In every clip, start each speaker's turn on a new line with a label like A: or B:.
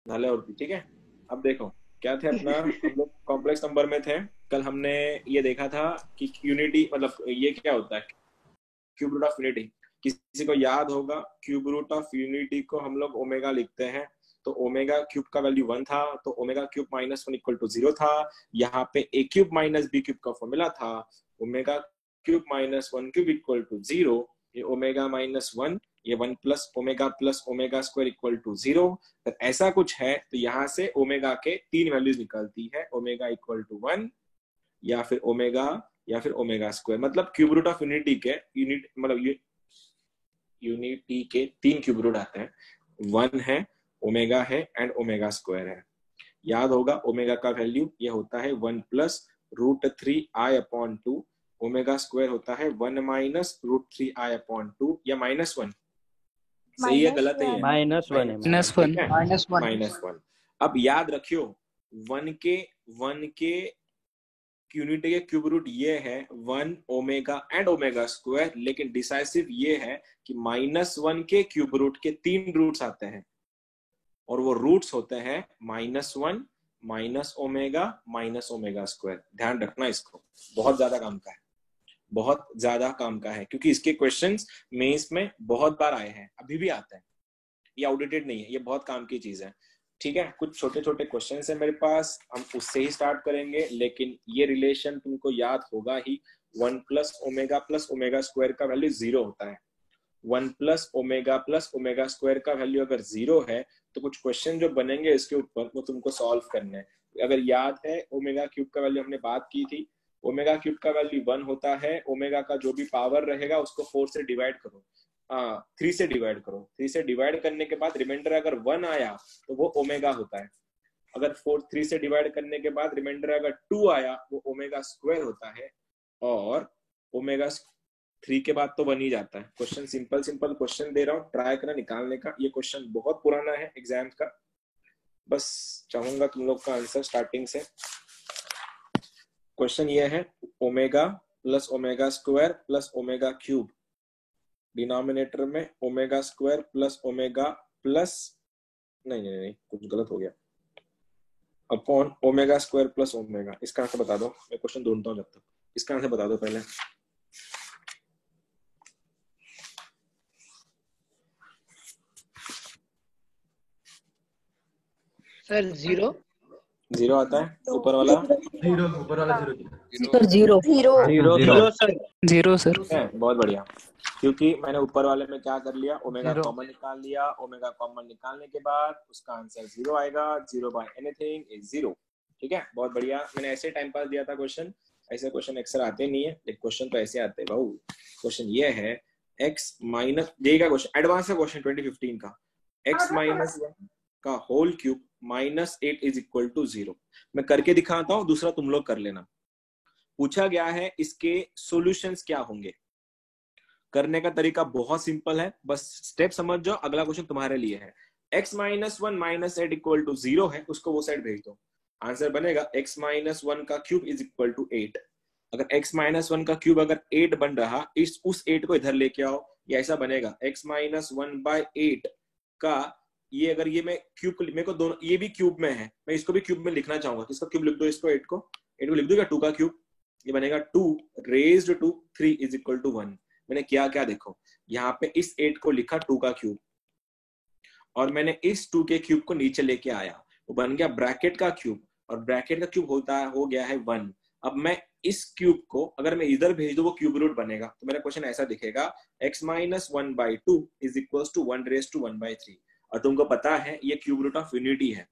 A: नाले और भी, ठीक है। अब देखो क्या थे अपना, हम लोग कॉम्प्लेक्स नंबर में थे। कल हमने ये देखा था कि यूनिटी मतलब ये क्या होता है, क्यूब रूट ऑफ यूनिटी। किसी को याद होगा, क्यूब रूट ऑफ यूनिटी को हम लोग ओमेगा लिखते हैं। तो ओमेगा क्यूब का वैल्यू 1 था, तो omega cube minus 1 equal to 0 था। यहाँ पे a cube minus b cube का फॉर्मूला था, omega cube minus 1 cube equal to 0। ये ओमेगा माइनस 1, ये 1 plus omega square equal to 0। तो ऐसा कुछ है, तो यहाँ से ओमेगा के 3 वैल्यूज निकलती है, ओमेगा इक्वल टू 1 या फिर ओमेगा या फिर ओमेगा स्क्वायर। मतलब क्यूब रूट ऑफ यूनिटी के यूनिटी के 3 क्यूब रूट आते हैं, 1 है, ओमेगा है एंड ओमेगा स्क्वायर है। याद होगा ओमेगा का वैल्यू ये होता है 1 प्लस रूट 3 आई अपॉन 2, ओमेगा स्क्वायर होता है 1 माइनस रूट 3 आई अपॉन 2 या -1। सही है गलत है?
B: -1 है।
A: ठीक है,
C: -1।
A: -1। अब याद रखियो 1 के यूनिटी के क्यूब रूट ये है 1 ओमेगा एंड ओमेगा स्क्वायर, लेकिन डिसाइसिव ये है कि -1 के क्यूब रूट के 3 रूट्स आते हैं और वो रूट्स होते हैं -1 माइनस ओमेगा स्क्वायर। ध्यान रखना इसको, बहुत ज्यादा काम का है, बहुत ज्यादा काम का है, क्योंकि इसके क्वेश्चंस मेंस में बहुत बार आए हैं, अभी भी आते हैं, ये आउटडेटेड नहीं है, ये बहुत काम की चीज है। ठीक है, कुछ छोटे छोटे क्वेश्चंस है मेरे पास, हम उससे ही स्टार्ट करेंगे, लेकिन ये रिलेशन तुमको याद होगा ही, 1 प्लस ओमेगा स्क्वायर का वैल्यू 0 होता है। 1 प्लस ओमेगा स्क्वायर का वैल्यू अगर 0 है, तो कुछ क्वेश्चन जो बनेंगे इसके ऊपर वो तुमको सॉल्व करने हैं। अगर याद है ओमेगा क्यूब का वैल्यू हमने बात की थी, ओमेगा क्यूब का वैल्यू 1 होता है, ओमेगा का जो भी पावर रहेगा उसको 4 से डिवाइड करो, 3 से डिवाइड करो, 3 से डिवाइड करने के बाद रिमाइंडर अगर 1 आया तो वो ओमेगा होता है। अगर 3 से डिवाइड करने के बाद रिमाइंडर अगर 2 आया वो ओमेगा स्क्वायर होता है, और ओमेगा 3 के बाद तो 1 ही जाता है। क्वेश्चन सिंपल सिंपल क्वेश्चन दे रहा हूँ, ट्राई करना निकालने का। ये क्वेश्चन बहुत पुराना है एग्जाम का, बस चाहूंगा तुम लोग का आंसर स्टार्टिंग से। क्वेश्चन ये है, omega plus omega square plus omega cube, denominator में omega square plus omega plus नहीं कुछ गलत हो गया, upon omega square plus omega. इसका आंसर बता दो, मैं क्वेश्चन ढूंढता हूँ जब तक। इसका आंसर बता दो पहले।
C: सर 0
A: 0 आता है, ऊपर वाला
D: ऊपर वाला 0
B: सर 0
E: 0 सर।
A: बहुत बढ़िया, क्योंकि मैंने ऊपर वाले में क्या कर लिया, ओमेगा कॉमन निकाल लिया। ओमेगा कॉमन निकालने के बाद उसका आंसर 0 आएगा, 0 बाय एनीथिंग इज 0। ठीक है, बहुत बढ़िया। मैंने ऐसे टाइम पास दिया था क्वेश्चन, ऐसे क्वेश्चन अक्सर आते नहीं है, लेकिन क्वेश्चन तो ऐसे आते हैं भाऊ। क्वेश्चन ये है x माइनस, यही का क्वेश्चन, एडवांस का क्वेश्चन 2015 का, x माइनस 1 का whole cube -8 is equal to 0। मैं करके दिखाता हूँ, दूसरा तुम लोग कर लेना। पूछा गया है इसके सॉल्यूशंस क्या होंगे। करने का तरीका बहुत सिंपल है, बस स्टेप समझ जाओ, अगला क्वेश्चन तुम्हारे लिए है। x minus 1 minus 8 equal to 0 है, उसको वो साइड भेज दो। आंसर बनेगा x माइनस 1 का क्यूब इज इक्वल टू 8। अगर x माइनस 1 का क्यूब अगर 8 बन रहा, उस 8 को इधर लेके आओ, ये ऐसा बनेगा x माइनस 1 बाय 8 का, ये अगर ये मैं क्यूब, मेरे को दोनों, ये भी क्यूब में है, मैं इसको भी क्यूब में लिखना चाहूंगा, किसका क्यूब लिख दो, इसको 8 को लिख दो, 2 का क्यूब, ये बनेगा 2 raised to 3 is equal to 1। मैंने क्या क्या देखो, यहाँ पे इस 8 को लिखा 2 का क्यूब, और मैंने इस 2 के क्यूब को नीचे लेके आया, वो बन गया ब्रैकेट का क्यूब, और ब्रैकेट का क्यूब हो गया है 1। अब मैं इस क्यूब को अगर मैं इधर भेज दूं, वो क्यूब रूट बनेगा, तो मेरा क्वेश्चन ऐसा दिखेगा, x minus 1 by 2 is equal to 1 raise to 1 by 3। और तुमको पता है ये क्यूब रूट ऑफ यूनिटी है।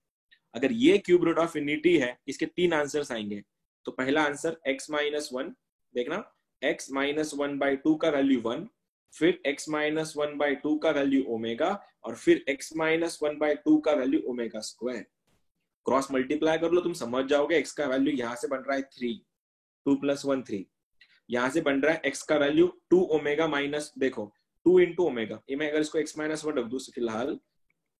A: अगर ये क्यूब रूट ऑफ यूनिटी है, इसके 3 आंसर्स आएंगे। तो पहला आंसर x माइनस 1, देखना x माइनस 1 बाई 2 का वैल्यू 1, फिर x माइनस 1 बाई 2 का वैल्यू ओमेगा, और फिर x माइनस 1 बाई 2 का value omega square. Cross multiply कर लो, तुम समझ जाओगे। x का वैल्यू यहाँ से बन रहा है 3, 2 प्लस 1 3, यहाँ से बन रहा है x का वैल्यू 2 ओमेगा माइनस, देखो 2 इंटू ओमेगा, ये मैं अगर इसको x माइनस 1 रख दूं फिलहाल,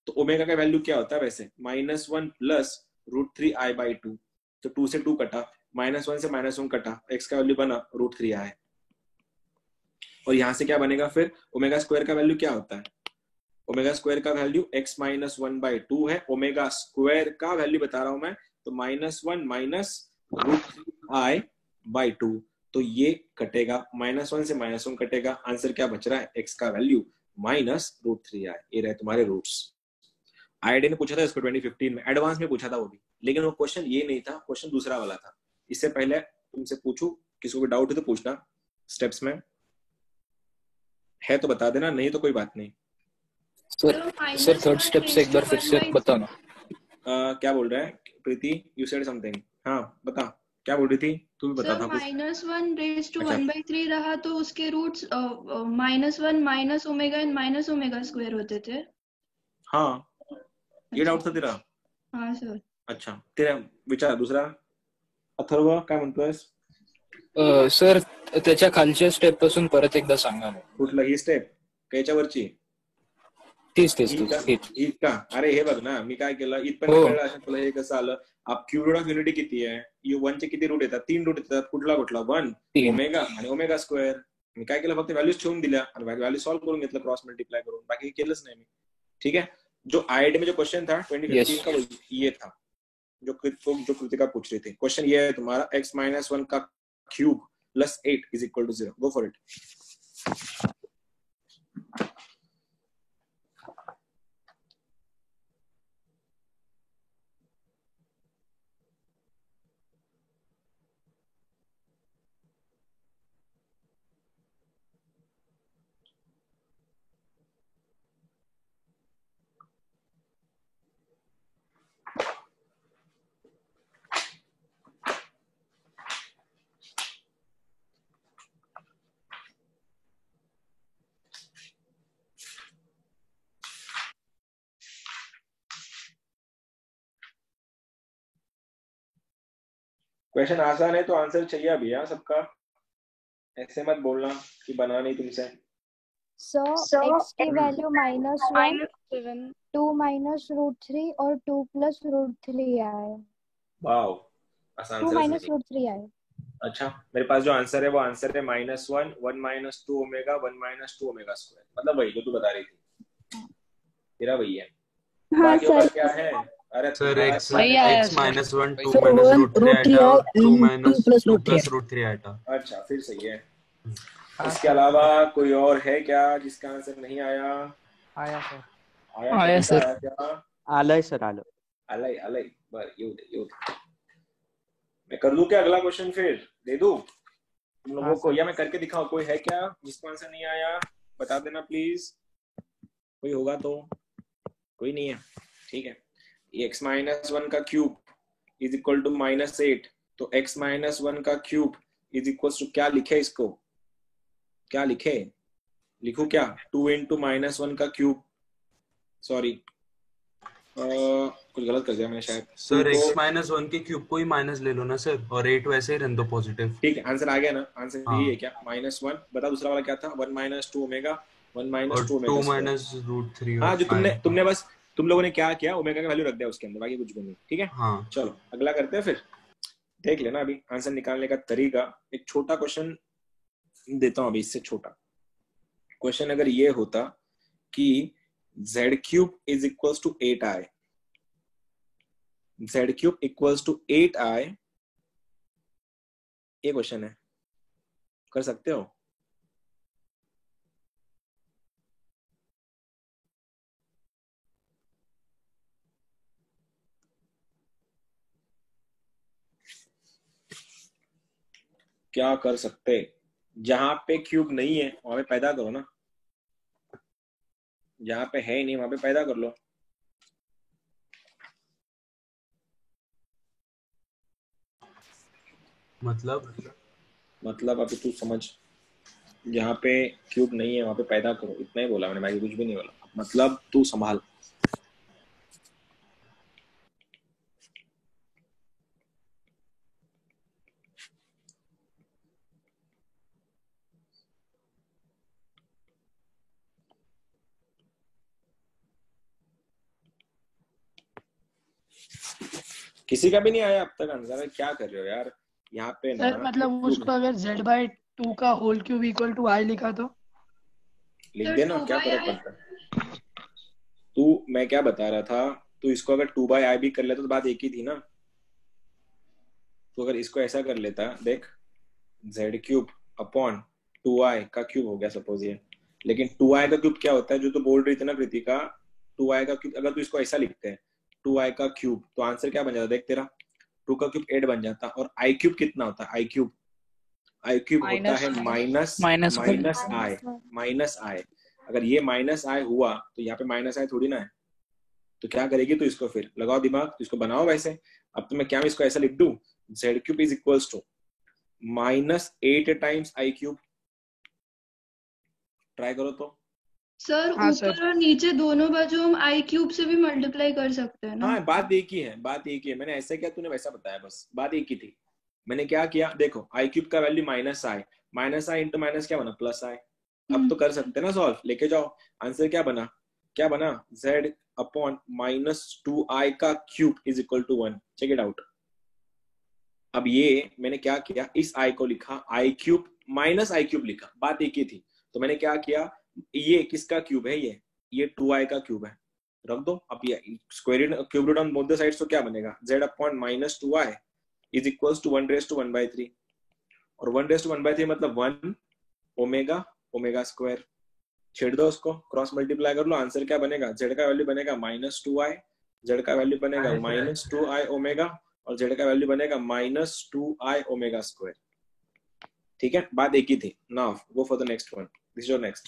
A: तो ओमेगा का वैल्यू क्या होता है वैसे, -1 प्लस √3 i बाई 2। तो 2 से 2 कटा, -1 से -1 कटा, x का वैल्यू बना √3 i। और यहाँ से क्या बनेगा फिर, ओमेगा स्क्वायर का वैल्यू क्या होता है, ओमेगा स्क्वायर का वैल्यू x माइनस 1/2 है, ओमेगा स्क्वायर का वैल्यू बता रहा हूं मैं, तो -1 माइनस √3i/2, तो ये कटेगा, -1 से -1 कटेगा, आंसर क्या बच रहा है, x का वैल्यू -√3i। ये रहे तुम्हारे रूट्स। आईआईटी ने पूछा था इसको 2015 में, एडवांस में पूछा था वो भी, लेकिन वो क्वेश्चन ये नहीं था, क्वेश्चन दूसरा वाला था। इससे पहले तुमसे पूछू, किसी को भी डाउट है तो पूछना, स्टेप्स में है तो बता देना, नहीं तो कोई बात नहीं।
E: सर थर्ड स्टेप से एक बार फिर से बताना।
A: क्या बोल रहा है प्रीति, यू सेड समथिंग, हाँ बता क्या बोल रही थी, तू भी बता था कुछ।
C: -1 रेज़ टू 1/3 रहा तो उसके roots -1 minus omega and minus omega square होते थे।
A: हाँ ये डाउट था तेरा।
C: हाँ सर।
A: अच्छा तेरा विचार दूसरा। अथर्व काय म्हणतोयस?
E: सर त्याच्या खालच्या स्टेप पासून परत एकदा सांगा ना.
A: कुठलं ही स्टेप कायच्यावरची?
E: तीच
A: का? अरे हे बघ ना, मी काय केलं इथपर्यंत कळलं असेल तुला, हे कसं आलं. क्यूब रूट ऑफ युनिटी किती आहे, U1 चे किती रूट येतात, 3 रूट येतात, कुठला 1 ओमेगा आणि ओमेगा स्क्वेअर. मी काय केलं, फक्त व्हॅल्यूज ठेवून दिल्या आणि व्हॅल्यू सॉल्व करून घेतलं क्रॉस मल्टीप्लाय करून, बाकी केलंच नाही मी. ठीक है, जो आईआईटी में जो क्वेश्चन था 2015 का ये था जो कृतिका पूछ रही थी. क्वेश्चन ये है तुम्हारा, x माइनस 1 का cube plus 8 is equal to 0. Go for it. Question आसान है तो आंसर चाहिए अभी यार सबका, ऐसे मत बोलना कि बना नहीं तुमसे.
B: सर x की वैल्यू -1, 2 माइनस √3 और 2 प्लस √3 आए.
A: वाओ, आसान
B: 2 माइनस √3 आए.
A: अच्छा, मेरे पास जो आंसर है वो आंसर है -1, 1 minus 2 omega, 1 minus 2 omega square, मतलब वही जो तू बता रही थी, तेरा वही है.
B: हाँ सर.
A: क्या है? अरे
D: sir x minus 1, 2 minus √3 minus 2 plus √3 आया. अच्छा
A: फिर सही है. इसके अलावा कोई और है क्या जिसका आंसर नहीं आया?
F: आया सर.
E: आया सर.
F: आलय सर.
A: आलय बर येऊ दे. मैं कर दूं क्या अगला क्वेश्चन, फिर दे दूं तुम लोगों को, या मैं करके दिखाऊं? कोई है क्या जिसको आंसर नहीं आया? बता देना प्लीज, कोई होगा तो. कोई नहीं है, ठीक है. x माइनस 1 का क्यूब इज इक्वल टू -8, तो x माइनस 1 का क्यूब इज इक्वल टू क्या लिखे इसको, क्या लिखे, लिखू क्या? 2 इंटू -1 का क्यूब, सॉरी कुछ गलत कर दिया मैंने शायद.
D: सर x माइनस 1 के क्यूब को ही माइनस ले लो ना सर, और 8 वैसे ही रहने दो पॉजिटिव.
A: ठीक है, आंसर आ गया ना, आंसर यही है क्या? -1. बता दूसरा वाला क्या था? 1 minus 2 omega, 1 minus 2 omega,
D: 2 minus √3.
A: हाँ, जो तुमने बस तुम लोगों ने क्या किया, ओमेगा का वैल्यू रख दिया उसके अंदर, बाकी कुछ भी नहीं. ठीक है,
D: हाँ.
A: चलो अगला करते हैं. फिर देख लेना अभी आंसर निकालने का तरीका. एक छोटा क्वेश्चन देता हूं अभी, इससे छोटा क्वेश्चन अगर ये होता कि z cube is equals to 8i, z cube equals to 8i, ये क्वेश्चन है, कर सकते हो? क्या कर सकते? जहां पे क्यूब नहीं है वहां पे पैदा करो ना, जहां पे है ही नहीं वहां पे पैदा कर लो. मतलब अभी तू समझ, जहां पे क्यूब नहीं है वहां पे पैदा करो, इतना ही बोला मैंने, बाकी कुछ भी नहीं बोला. मतलब तू संभाल. किसी का भी नहीं आया अब तक आंसर? क्या कर रहे हो यार यहाँ पे ना?
C: सर मतलब उसको अगर z/2 का whole cube equal to i लिखा तो
A: लिख देना, क्या फर्क पड़ता है. मैं क्या बता रहा था, तू इसको अगर 2/i भी कर लेता तो बात एक ही थी ना। तो अगर इसको ऐसा कर लेता, देख z क्यूब अपॉन 2i का क्यूब हो गया सपोज ये। लेकिन 2i का क्यूब क्या होता है, जो तो बोल रही थी ना कृतिका, 2i का क्यूब अगर तू इसको ऐसा लिखते हैं 2i का क्यूब, तो आंसर क्या बन जाता, देख तेरा 2 का क्यूब 8 बन जाता। और i क्यूब कितना होता है, i क्यूब होता है माइनस आई। अगर ये माइनस आई हुआ तो यहाँ पे माइनस आई थोड़ी ना है, तो क्या करेगी, तो इसको फिर लगाओ दिमाग, तो इसको बनाओ वैसे। अब तो मैं क्या इसको ऐसा लिख दूं, z cube is equals to -8 times i cube. Try करो तो।
C: सर ऊपर और नीचे दोनों बाजू हम i क्यूब से भी मल्टीप्लाई कर सकते हैं ना।
A: हाँ, बात एक ही है, बात एक ही है। मैंने ऐसा किया, तूने वैसा बताया, बस बात एक ही थी। मैंने क्या किया, देखो i क्यूब का वैल्यू माइनस आई इंटू माइनस क्या बना, प्लस आई। अब तो कर सकते हैं ना सॉल्व, लेके जाओ। आंसर क्या बना, z अपॉन -2i का cube is equal to 1। Check it out. अब ये मैंने क्या किया, इस i को लिखा i cube minus i cube लिखा, बात एक ही थी। तो मैंने क्या किया, ये किसका क्यूब है, ये 2i का क्यूब है, रख दो। अब ये square cube root on both the sides, तो क्या बनेगा, z upon -2i is equals to 1/1/3। और 1/1/3 मतलब 1 ओमेगा स्क्वायर। छेड़ दो उसको, क्रॉस मल्टीप्लाई कर लो, आंसर क्या बनेगा, z का वैल्यू बनेगा -2i, z का वैल्यू बनेगा -2i ओमेगा, और z का वैल्यू बनेगा -2i ओमेगा स्क्वायर। ठीक है, बात एक ही थी। Now go for the next one, this is your next.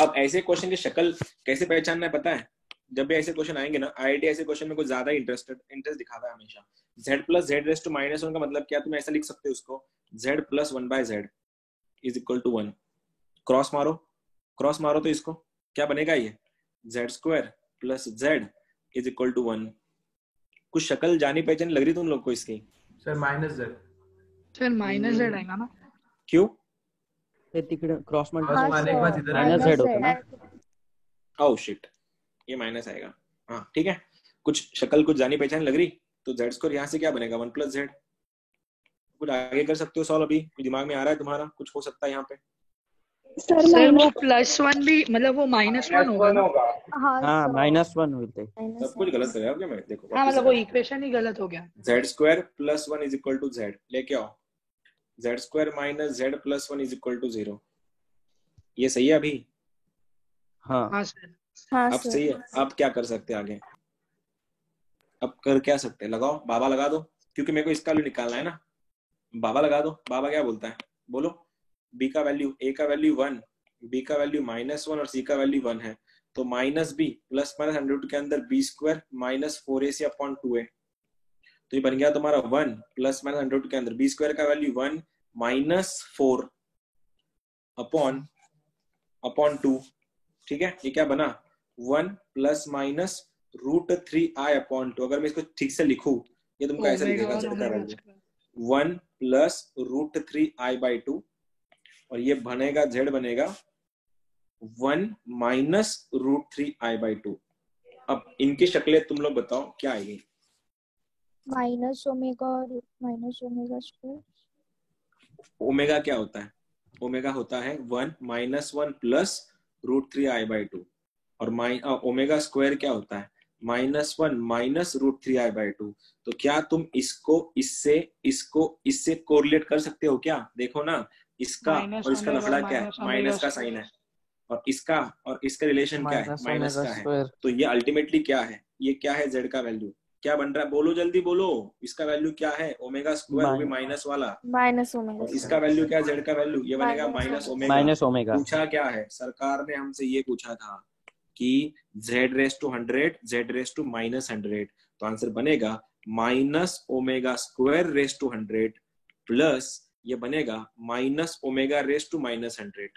A: अब ऐसे क्वेश्चन की शक्ल कैसे पहचानना है पता है, जब भी ऐसे क्वेश्चन आएंगे ना, आईआईटी ऐसे क्वेश्चन में कुछ ज्यादा इंटरेस्ट दिखाता है हमेशा। z plus z raise to -1 का मतलब क्या, तुम ऐसा लिख सकते हो उसको, z plus 1/z is equal to 1। Cross मारो तो इसको क्या बनेगा, ये z square plus z is equal to 1। कुछ शक्ल जानी पहचानी लग रही तुम लोग को इसकी?
G: सर -z आएगा ना,
A: क्यों?
F: तिकडे क्रॉस
G: -z
F: होता ना।
A: ओह शिट, ये माइनस आएगा। हाँ ठीक है, कुछ शक्ल कुछ जानी पहचानी लग रही, तो z स्क्वायर यहाँ से क्या बनेगा, 1 + z। कुछ आगे कर सकते हो सॉल्व, अभी दिमाग में आ रहा है तुम्हारा, कुछ हो सकता है यहाँ पे।
G: सर वो +1 भी मतलब वो -1 होगा ना?
F: हाँ -1 होते।
A: सब कुछ गलत कर रहा हूँ क्या मैं, देखो
G: हाँ मतलब वो इक्वेशन ही गलत हो गया।
A: z square plus 1 is equal to z, लेके आओ, z square minus z plus 1 is equal to 0। ये सही है अभी?
G: हाँ सर।
A: अब सही है। अब क्या कर सकते हैं आगे, अब कर क्या सकते हैं, लगाओ बाबा लगा दो, क्योंकि मेरे को इसका वैल्यू निकालना है ना। बाबा लगा दो, बाबा क्या बोलता है बोलो। b का वैल्यू, a का वैल्यू 1, b का वैल्यू -1 और c का वैल्यू 1 है, तो -b प्लस √2 के अंदर b square -4ac upon 2a। तो ये बन गया तुम्हारा 1 प्लस √2 के अंदर b स्क्वायर का वैल्यू 1 -4 अपॉन 2। ठीक है, ये क्या बना, 1 प्लस माइनस √3i अपॉन 2। अगर मैं इसको ठीक से लिखूं, ये तुमको ऐसा लिखेगा, z का वैल्यू 1 प्लस √3i/2, और ये बनेगा z बनेगा 1 माइनस √3i/2। अब इनकी शक्लें तुम लोग बताओ क्या आएगी।
B: माइनस ओमेगा और माइनस ओमेगा स्क्वायर।
A: ओमेगा क्या होता है, ओमेगा होता है 1 -1 प्लस √3i/2, और ओमेगा स्क्वायर क्या होता है, -1 माइनस √3i/2। तो क्या तुम इसको इससे कोरिलेट कर सकते हो क्या? देखो ना, इसका और इसका लफड़ा क्या है, माइनस का साइन है, और इसका रिलेशन क्या है, माइनस का है। तो ये अल्टीमेटली क्या है, ये क्या है, z का वैल्यू क्या बन रहा है, बोलो जल्दी बोलो। इसका वैल्यू क्या है, ओमेगा स्क्वायर, वो भी माइनस वाला,
B: माइनस ओमेगा।
A: इसका वैल्यू क्या है, z का वैल्यू, ये बनेगा माइनस ओमेगा। पूछा क्या है, सरकार ने हमसे ये पूछा था कि z⁻100 z⁻−100, तो आंसर बनेगा -ω² प्लस ये बनेगा -ω⁻⁻100।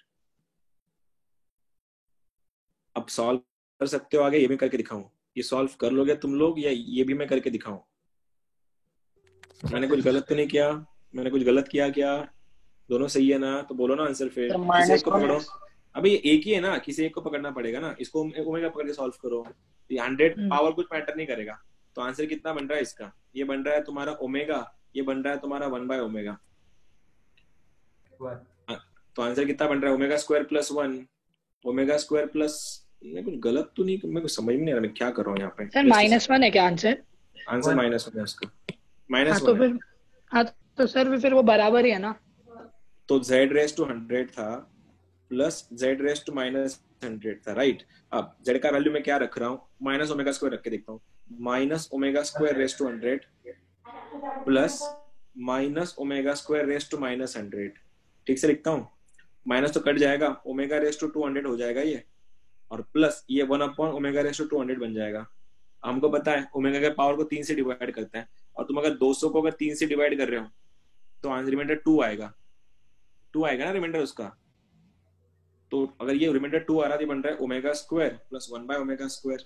A: अब सॉल्व कर सकते हो आगे, ये भी करके दिखाऊं, ये सॉल्व कर लोगे तुम लोग, या ये भी मैं करके दिखाऊं? मैंने कुछ गलत तो नहीं किया, मैंने कुछ गलत किया क्या? दोनों सही है ना? तो बोलो ना आंसर फिर, किसी एक को पकड़ो। अभी ये एक ही है ना, किसी एक को पकड़ना पड़ेगा ना। इसको ओमेगा पकड़ के सॉल्व करो, 100 पावर कुछ मैटर नहीं करेगा। तो आंसर कितना बन रहा है इसका, ये बन रहा है तुम्हारा ओमेगा, ये बन रहा है तुम्हारा 1/ω। तो आंसर कितना बन रहा है, ω² + 1 ओमेगा स्क्वायर प्लस, मैं कुछ गलत तो नहीं, मेरे को समझ में नहीं आ रहा मैं क्या कर रहा हूँ यहाँ पे।
G: सर -1 है क्या आंसर?
A: आंसर माइनस होगा इसका,
G: हाँ
A: -1
G: तो
A: है।
G: फिर, हाँ तो सर फिर वो बराबर ही है ना।
A: तो z रेस टू 100 था प्लस z रेस टू -100 था, राइट। अब z का वैल्यू मैं क्या रख रहा हूँ, माइनस ओमेगा स्क्वायर रख के देखता हूँ। Minus omega square raise to 100 plus minus omega square raise to -100। ठीक से लिखता हूँ, माइनस तो कट जाएगा, ओमेगा रेस टू 200 हो जाएगा ये, और प्लस ये 1/ओमेगा रेस टू 200 बन जाएगा। हमको पता है ओमेगा के पावर को 3 से डिवाइड करता है, और तुम अगर 200 को अगर 3 से डिवाइड कर रहे हो तो आंसर रिमाइंडर 2 आएगा, 2 आएगा ना रिमाइंडर उसका। तो अगर ये रिमाइंडर 2 आ रहा है, बन रहा है ओमेगा स्क्वायर प्लस 1/ओमेगा स्क्वायर।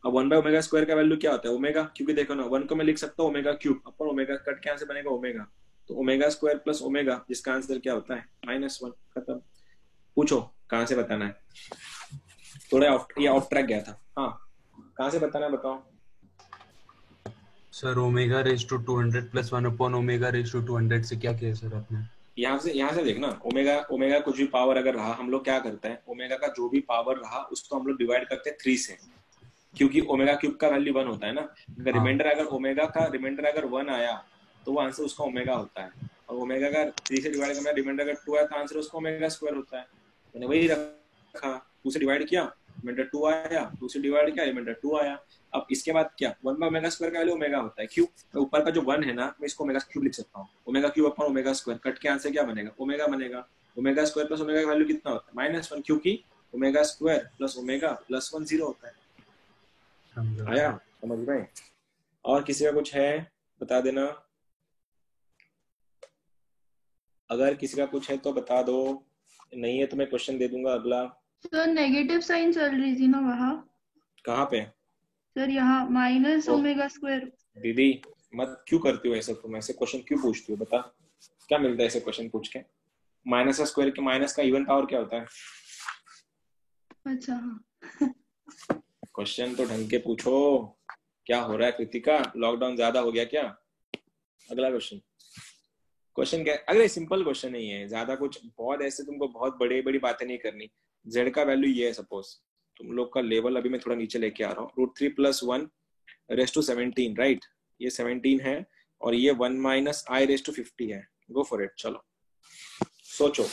A: अब 1/ओमेगा स्क्वायर का वैल्यू क्या होता है, ओमेगा, क्योंकि देखो ना 1 को मैं लिख सकता हूँ ओमेगा क्यूब अपन, ओमेगा कट के आंसर बनेगा ओमेगा, तो ओमेगा स्क्वायर प्लस ओमेगा, जिसका आंसर क्या होता है -1। खत्म। पूछो कहां से बताना है, थोड़ा ये ऑफ ट्रैक गया था। हाँ कहां से बताना है बताओ।
D: Sir omega raise to 200 plus 1/ओमेगा रेज टू 200 से क्या किया सर आपने?
A: यहाँ से देखना, ओमेगा कुछ भी पावर अगर रहा, हम लोग क्या करते हैं, ओमेगा का जो भी पावर रहा उसको हम लोग डिवाइड करते हैं 3 से, क्योंकि ओमेगा क्यूब का वैल्यू 1 होता है ना। अगर रिमाइंडर अगर ओमेगा का रिमाइंडर अगर 1 आया तो वो आंसर उसका ओमेगा होता है, और ओमेगा का 3 से डिवाइड करना, रिमाइंडर अगर 2 आया तो आंसर उसका ओमेगा स्क्वायर होता है। मैंने वही रखा, 2 से डिवाइड किया, रिमाइंडर 2 आया, 2 से डिवाइड किया, रिमाइंडर 2 आया। अब इसके बाद क्या, 1/ओमेगा स्क्वायर का वैल्यू ओमेगा होता है, क्यों, मैं ऊपर का जो 1 है ना, मैं इसको ओमेगा क्यूब लिख सकता हूँ, omega cube upon omega square, cut के आंसर क्या बनेगा, ओमेगा बनेगा। ओमेगा स्क्वायर प्लस ओमेगा का वैल्यू कितना होता है -1, क्योंकि omega square plus omega plus 1 0 होता है। आया समझ में। और किसी का कुछ है बता देना, अगर किसी का कुछ है तो बता दो, नहीं है तो मैं क्वेश्चन दे दूंगा अगला।
C: सर नेगेटिव साइन चल रही थी ना वहाँ।
A: कहाँ पे
C: सर यहाँ -ओमेगा स्क्वायर।
A: दीदी मत क्यों करती हो ऐसा, तुम ऐसे क्वेश्चन क्यों पूछती हो, बता क्या मिलता है ऐसे क्वेश्चन पूछ के। माइनस का स्क्वायर के माइनस का इवन पावर क्या होता है।
C: अच्छा
A: क्वेश्चन तो ढंग के पूछो, क्या हो रहा है कृतिका, लॉकडाउन ज्यादा हो गया क्या। अगला क्वेश्चन क्या, अगर सिंपल क्वेश्चन नहीं है, ज्यादा कुछ बहुत ऐसे तुमको बहुत बड़ी बड़ी बातें नहीं करनी। जेड का वैल्यू ये है, सपोज तुम लोग का लेवल अभी मैं थोड़ा नीचे लेके आ रहा हूँ, √3 + 1 रेस टू 17, राइट, ये 17 है, और ये 1 - I रेस टू 50 है। गो फॉर इट, चलो सोचो।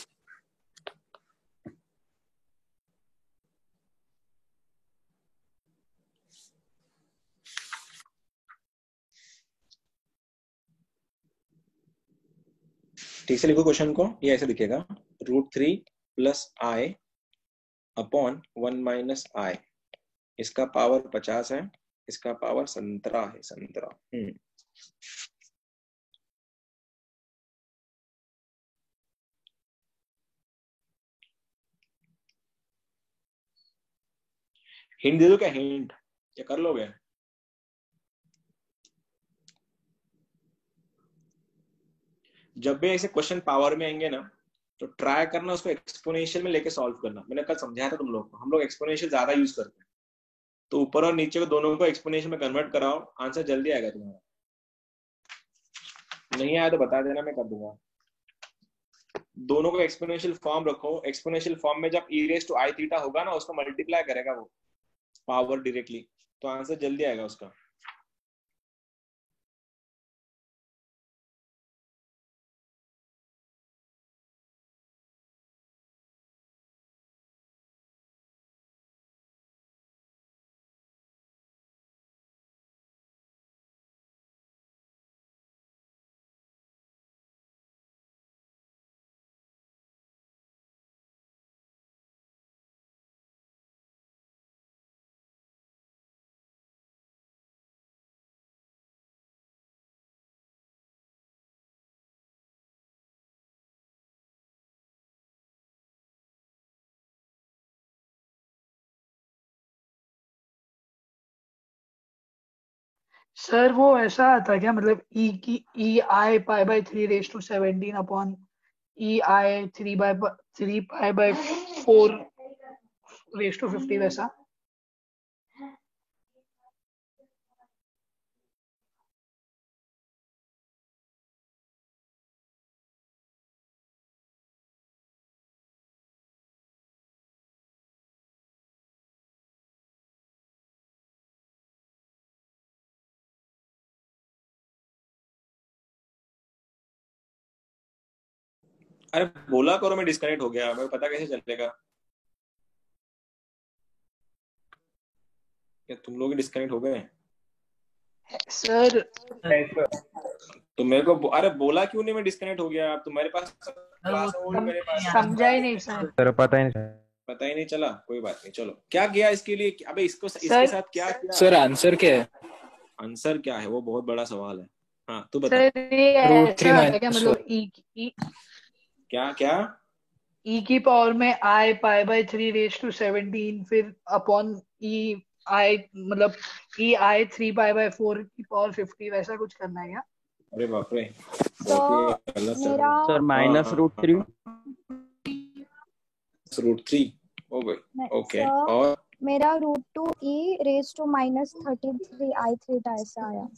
A: ठीक से लिखो क्वेश्चन को, ये ऐसे दिखेगा, √3 + I अपॉन 1 - I, इसका पावर 50 है, इसका पावर संतरा है, संतरा। हिंट दे दो क्या, हिंट क्या कर लोगे। जब भी ऐसे क्वेश्चन पावर में आएंगे ना, तो ट्राई करना उसको एक्सपोनेंशियल में लेके सॉल्व करना। मैंने कल समझाया था तुम लोग को, हम लोग एक्सपोनेंशियल ज्यादा यूज करते हैं, तो ऊपर और नीचे को दोनों को एक्सपोनेंशियल में कन्वर्ट कराओ, आंसर जल्दी आएगा तुम्हारा। नहीं आया तो बता देना, मैं कर दूंगा। दोनों को एक्सपोनेंशियल फॉर्म रखो, एक्सपोनेंशियल फॉर्म में जब e⁻⁴ होगा ना, उसको मल्टीप्लाई करेगा वो पावर डायरेक्टली, तो आंसर जल्दी आएगा उसका।
G: सर वो ऐसा आता है क्या, मतलब EI π/3 raise to 17 upon EI 3π/4 raise to 50 वैसा।
A: अरे बोला करो मैं डिस्कनेक्ट हो गया, मैं पता कैसे चलेगा? क्या तुम लोग डिस्कनेक्ट हो गए
G: सर?
A: तो मेरे को अरे बोला क्यों नहीं मैं डिस्कनेक्ट हो गया? आप तुम्हारे पास क्लास है, मेरे पास
G: समझा ही नहीं सर।
H: पता ही नहीं
A: चला, कोई बात नहीं। चलो क्या किया इसके लिए? अबे इसको इसके साथ क्या किया?
E: सर आंसर क्या है?
A: आंसर क्या है वो बहुत बड़ा सवाल है। हाँ तू बता।
G: सर ये ऐसा है क्या, मतलब
A: क्या क्या
G: e की पावर में i pi by 3 raise to 17 फिर अपॉन e i मतलब e i 3 पाई बाय 4 की पावर 50 वैसा कुछ करना है क्या?
A: अरे बाप रे।
F: सर माइनस रूट 3
A: ओ भाई ओके। और
B: मेरा √2e raise to minus 33 i theta ऐसा आया।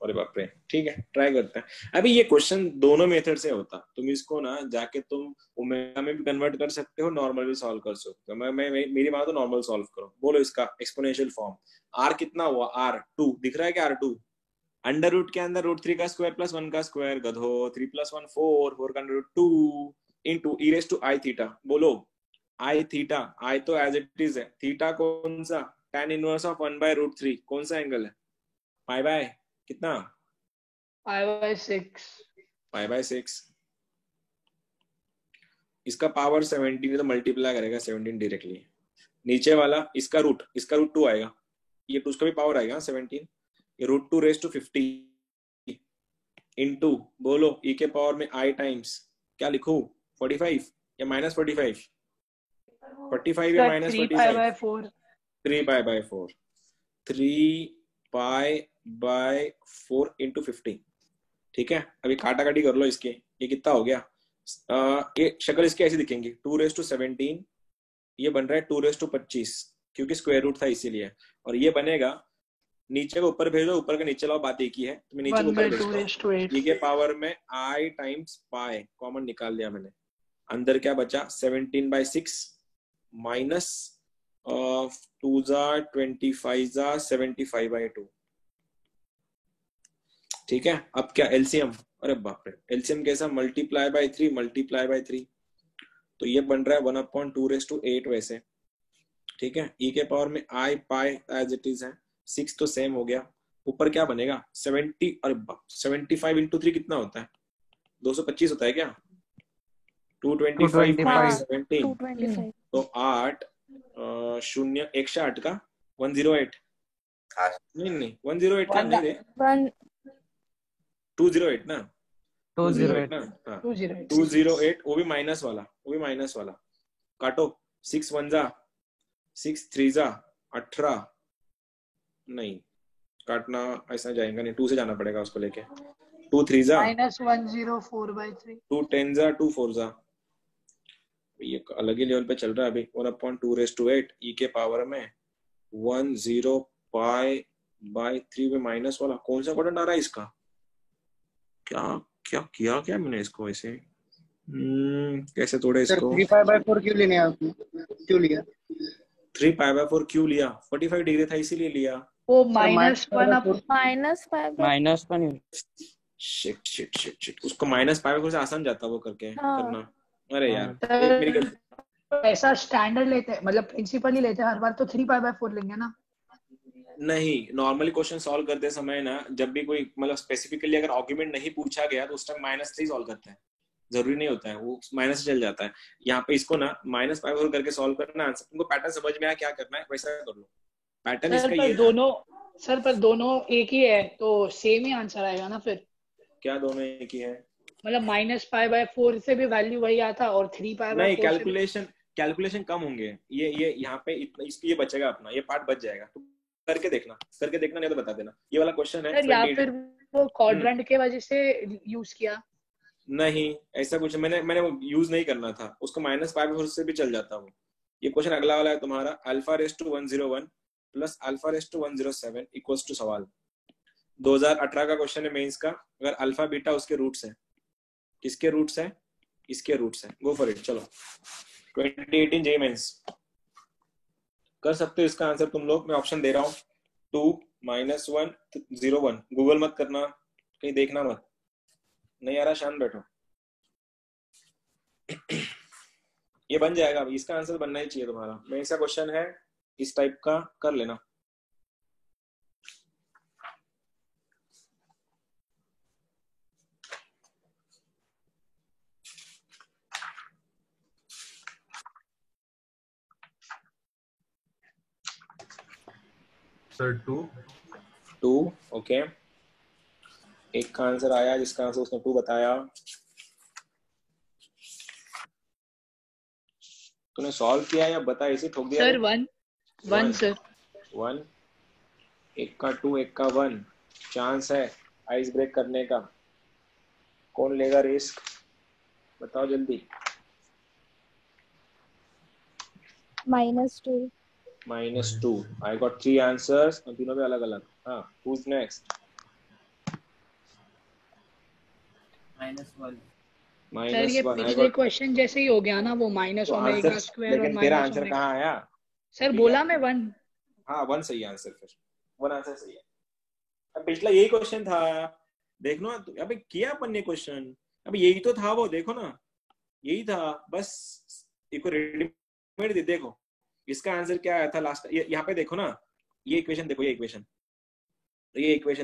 A: अरे बाप रे। ठीक है ट्राई करते हैं। अभी ये क्वेश्चन दोनों मेथड से होता, तुम इसको ना जाके तुम ओमेगा में भी कन्वर्ट कर सकते हो, नॉर्मल भी सॉल्व कर सकते हो। मैं मेरी बात तो नॉर्मल सॉल्व करो। बोलो इसका एक्सपोनेंशियल फॉर्म। r कितना हुआ? r2 दिख रहा है क्या? r2 अंडर रूट के अंदर √3 का स्क्वायर प्लस 1 का स्क्वायर, गधो 3 + 1 4 का under root 2 into e raise to i theta. बोलो i थीटा, i तो एज इट इज है, थीटा कौन सा? tan इनवर्स ऑफ 1/√3 कौन सा एंगल है? पाई बाय कितना? π/6। इसका पावर 17 तो मल्टीप्लाई करेगा 17 डायरेक्टली। नीचे वाला इसका रूट 2 आएगा, ये उसका भी पावर आएगा 17। ये √2 रेज़ टू 50 इंटू बोलो e के पावर में i टाइम्स क्या लिखूं? 45 या -45? 45 या -45? 3π/4 3π/4 इंटू 50। ठीक है अभी काटा काटी कर लो इसके। ये कितना हो गया? ये शक्ल इसकी ऐसी दिखेंगी 2 रेज़ टू 17, ये बन रहा है 2 रेज़ टू 25 क्योंकि स्क्वायर रूट था इसीलिए। और ये बनेगा नीचे को ऊपर भेजो, ऊपर का नीचे लाओ, बात एक ही है। तो मैं नीचे को ऊपर भेजता हूं। e के पावर में i टाइम्स पाई कॉमन निकाल लिया मैंने। अंदर क्या बचा? 17/6 माइनस 2 जा 25 जा 75/2। ठीक है अब क्या एलसीएम? अरे बाप रे एलसीएम कैसा? ×3 तो ये बन रहा है 1/2 रेज़ टू 8 वैसे। ठीक है e के पावर में i pi as it is है, 6 तो सेम हो गया। ऊपर क्या बनेगा? 70। अरे बाप 75 इंटू 3 कितना होता है? 225 होता है क्या? 225 17 तो 8 0 108 का 108 नहीं 108 का नहीं रे 208 ना 208 ना। हाँ 208 वो भी माइनस वाला काटो। 6 1 जा 6 3 जा 18 नहीं काटना ऐसा जाएगा नहीं, 2 से जाना पड़ेगा उसको लेके। 2 3 जा -104/3 2 10 जा 2 4 जा। ये अलग ही लेवल पे चल रहा है अभी। 1/2 रेज़ टू 8 e के पावर में 10π/3 में माइनस वाला कौन सा क्वाड्रेंट आ रहा है इसका? क्या मैंने इसको ऐसे कैसे तोड़े इसको?
I: 3π/4 क्यों लेने आपने? क्यों लिया
A: 3π/4? क्यों लिया? 45 डिग्री था इसीलिए लिया।
G: वो -1
A: शिट उसको -π/4 से आसान जाता वो करके करना। अरे यार
G: ऐसा स्टैंडर्ड लेते हैं, मतलब प्रिंसिपल ही लेते हैं हर बार, तो 3π/4 लेंगे ना?
A: नहीं नॉर्मली क्वेश्चन सॉल्व करते समय ना जब भी कोई मतलब स्पेसिफिकली अगर आर्गुमेंट नहीं पूछा गया तो उस टाइम -3 सॉल्व करते हैं। जरूरी नहीं होता है वो माइनस से चल जाता है। यहाँ पे इसको ना -π/4 करके सॉल्व करना। आंसर तुमको पैटर्न समझ में आया क्या करना है वैसा कर लो। पैटर्न इसका ये
G: पर दोनों एक ही है तो सेम ही आंसर आएगा ना फिर?
A: क्या दोनों एक ही है?
G: मतलब -π/4 से भी वैल्यू वही आता और 3π/4
A: नहीं कैलकुलेशन कम होंगे। ये यहाँ पे इसको ये बचेगा अपना, ये पार्ट बच जाएगा। तो करके देखना नहीं तो बता देना। ये वाला क्वेश्चन है
G: या फिर वो क्वाड्रेंट के वजह से यूज किया?
A: नहीं ऐसा कुछ मैंने वो यूज नहीं करना था उसको। -π/4 से भी चल जाता वो। ये क्वेश्चन अगला वाला है तुम्हारा α⁻101 + α⁻107 = सवाल 2018 का क्वेश्चन है मेंस का। अगर अल्फा बीटा उसके रूट्स है, किसके रूट्स है? इसके रूट्स है। Go for it. चलो 2018 जेईई मेंस कर सकते हो इसका आंसर तुम लोग। मैं ऑप्शन दे रहा हूँ 2 -1 0 1। गूगल मत करना, कहीं देखना मत। नहीं आ रहा शांत बैठो। ये बन जाएगा, इसका आंसर बनना ही चाहिए तुम्हारा। मेरे से क्वेश्चन है इस टाइप का, कर लेना।
D: सर 2
A: ओके, एक का आंसर आया जिसका आंसर उसने 2 बताया। तूने सॉल्व किया या बता ऐसे ठोक दिया?
G: सर 1 सर
A: 1, एक का 2 एक का 1। चांस है आइस ब्रेक करने का, कौन लेगा रिस्क बताओ जल्दी।
B: -2
A: -2। आई गॉट 3 आंसर्स, तीनों पे अलग अलग। हाँ, who's next?
G: सर ये
A: -1 आई
G: पिछले
A: गॉट।
G: क्वेश्चन जैसे ही हो गया ना, वो माइनस
A: तो
G: ओमेगा
A: आंसर,
G: स्क्वायर और
A: लेकिन तेरा
G: माइनस
A: आंसर
G: ओमेगा।
A: कहाँ आया?
G: सर
A: ठीक
G: बोला
A: है,
G: मैं 1।
A: हाँ 1 सही आंसर, फिर 1 आंसर सही है। अब पिछला यही क्वेश्चन था, देखो ना अबे किया अपन ने क्वेश्चन, अब यही तो था वो, देखो ना यही था बस। एक रेडीमेड दे, देखो इसका आंसर क्या आया था लास्ट। यहाँ पे देखो ना, ये इक्वेशन देखो, ये इक्वेशन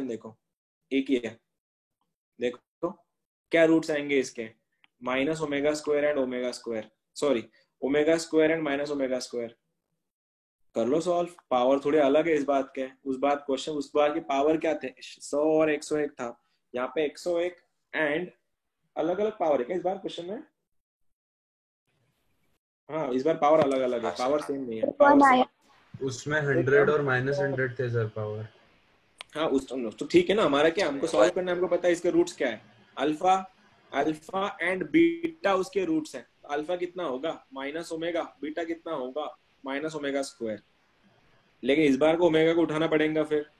A: देखो, एक ही है। देखो क्या रूट्स आएंगे इसके, minus omega square and omega square, sorry omega square and minus omega square. कर लो सॉल्व, पावर थोड़े अलग है इस बात के। उस बात क्वेश्चन, उस बार की पावर क्या थे, 100 और 101 था। यहाँ पे 101 एंड अलग अलग पावर है क्या इस बार क्वेश्चन में? हाँ इस बार पावर अलग अलग है, पावर सेम नहीं है। पावर
D: उसमें 100 और -100 थे सर पावर।
A: हाँ उस तो ठीक है ना, हमारा क्या, हमको सॉल्व करना है, हमको पता है इसके रूट्स क्या है। अल्फा, अल्फा एंड बीटा उसके रूट्स हैं। अल्फा कितना होगा माइनस ओमेगा, बीटा कितना होगा माइनस ओमेगा स्क्वायर। लेकिन इस बार को ओमेगा को उठाना पड़ेगा फिर।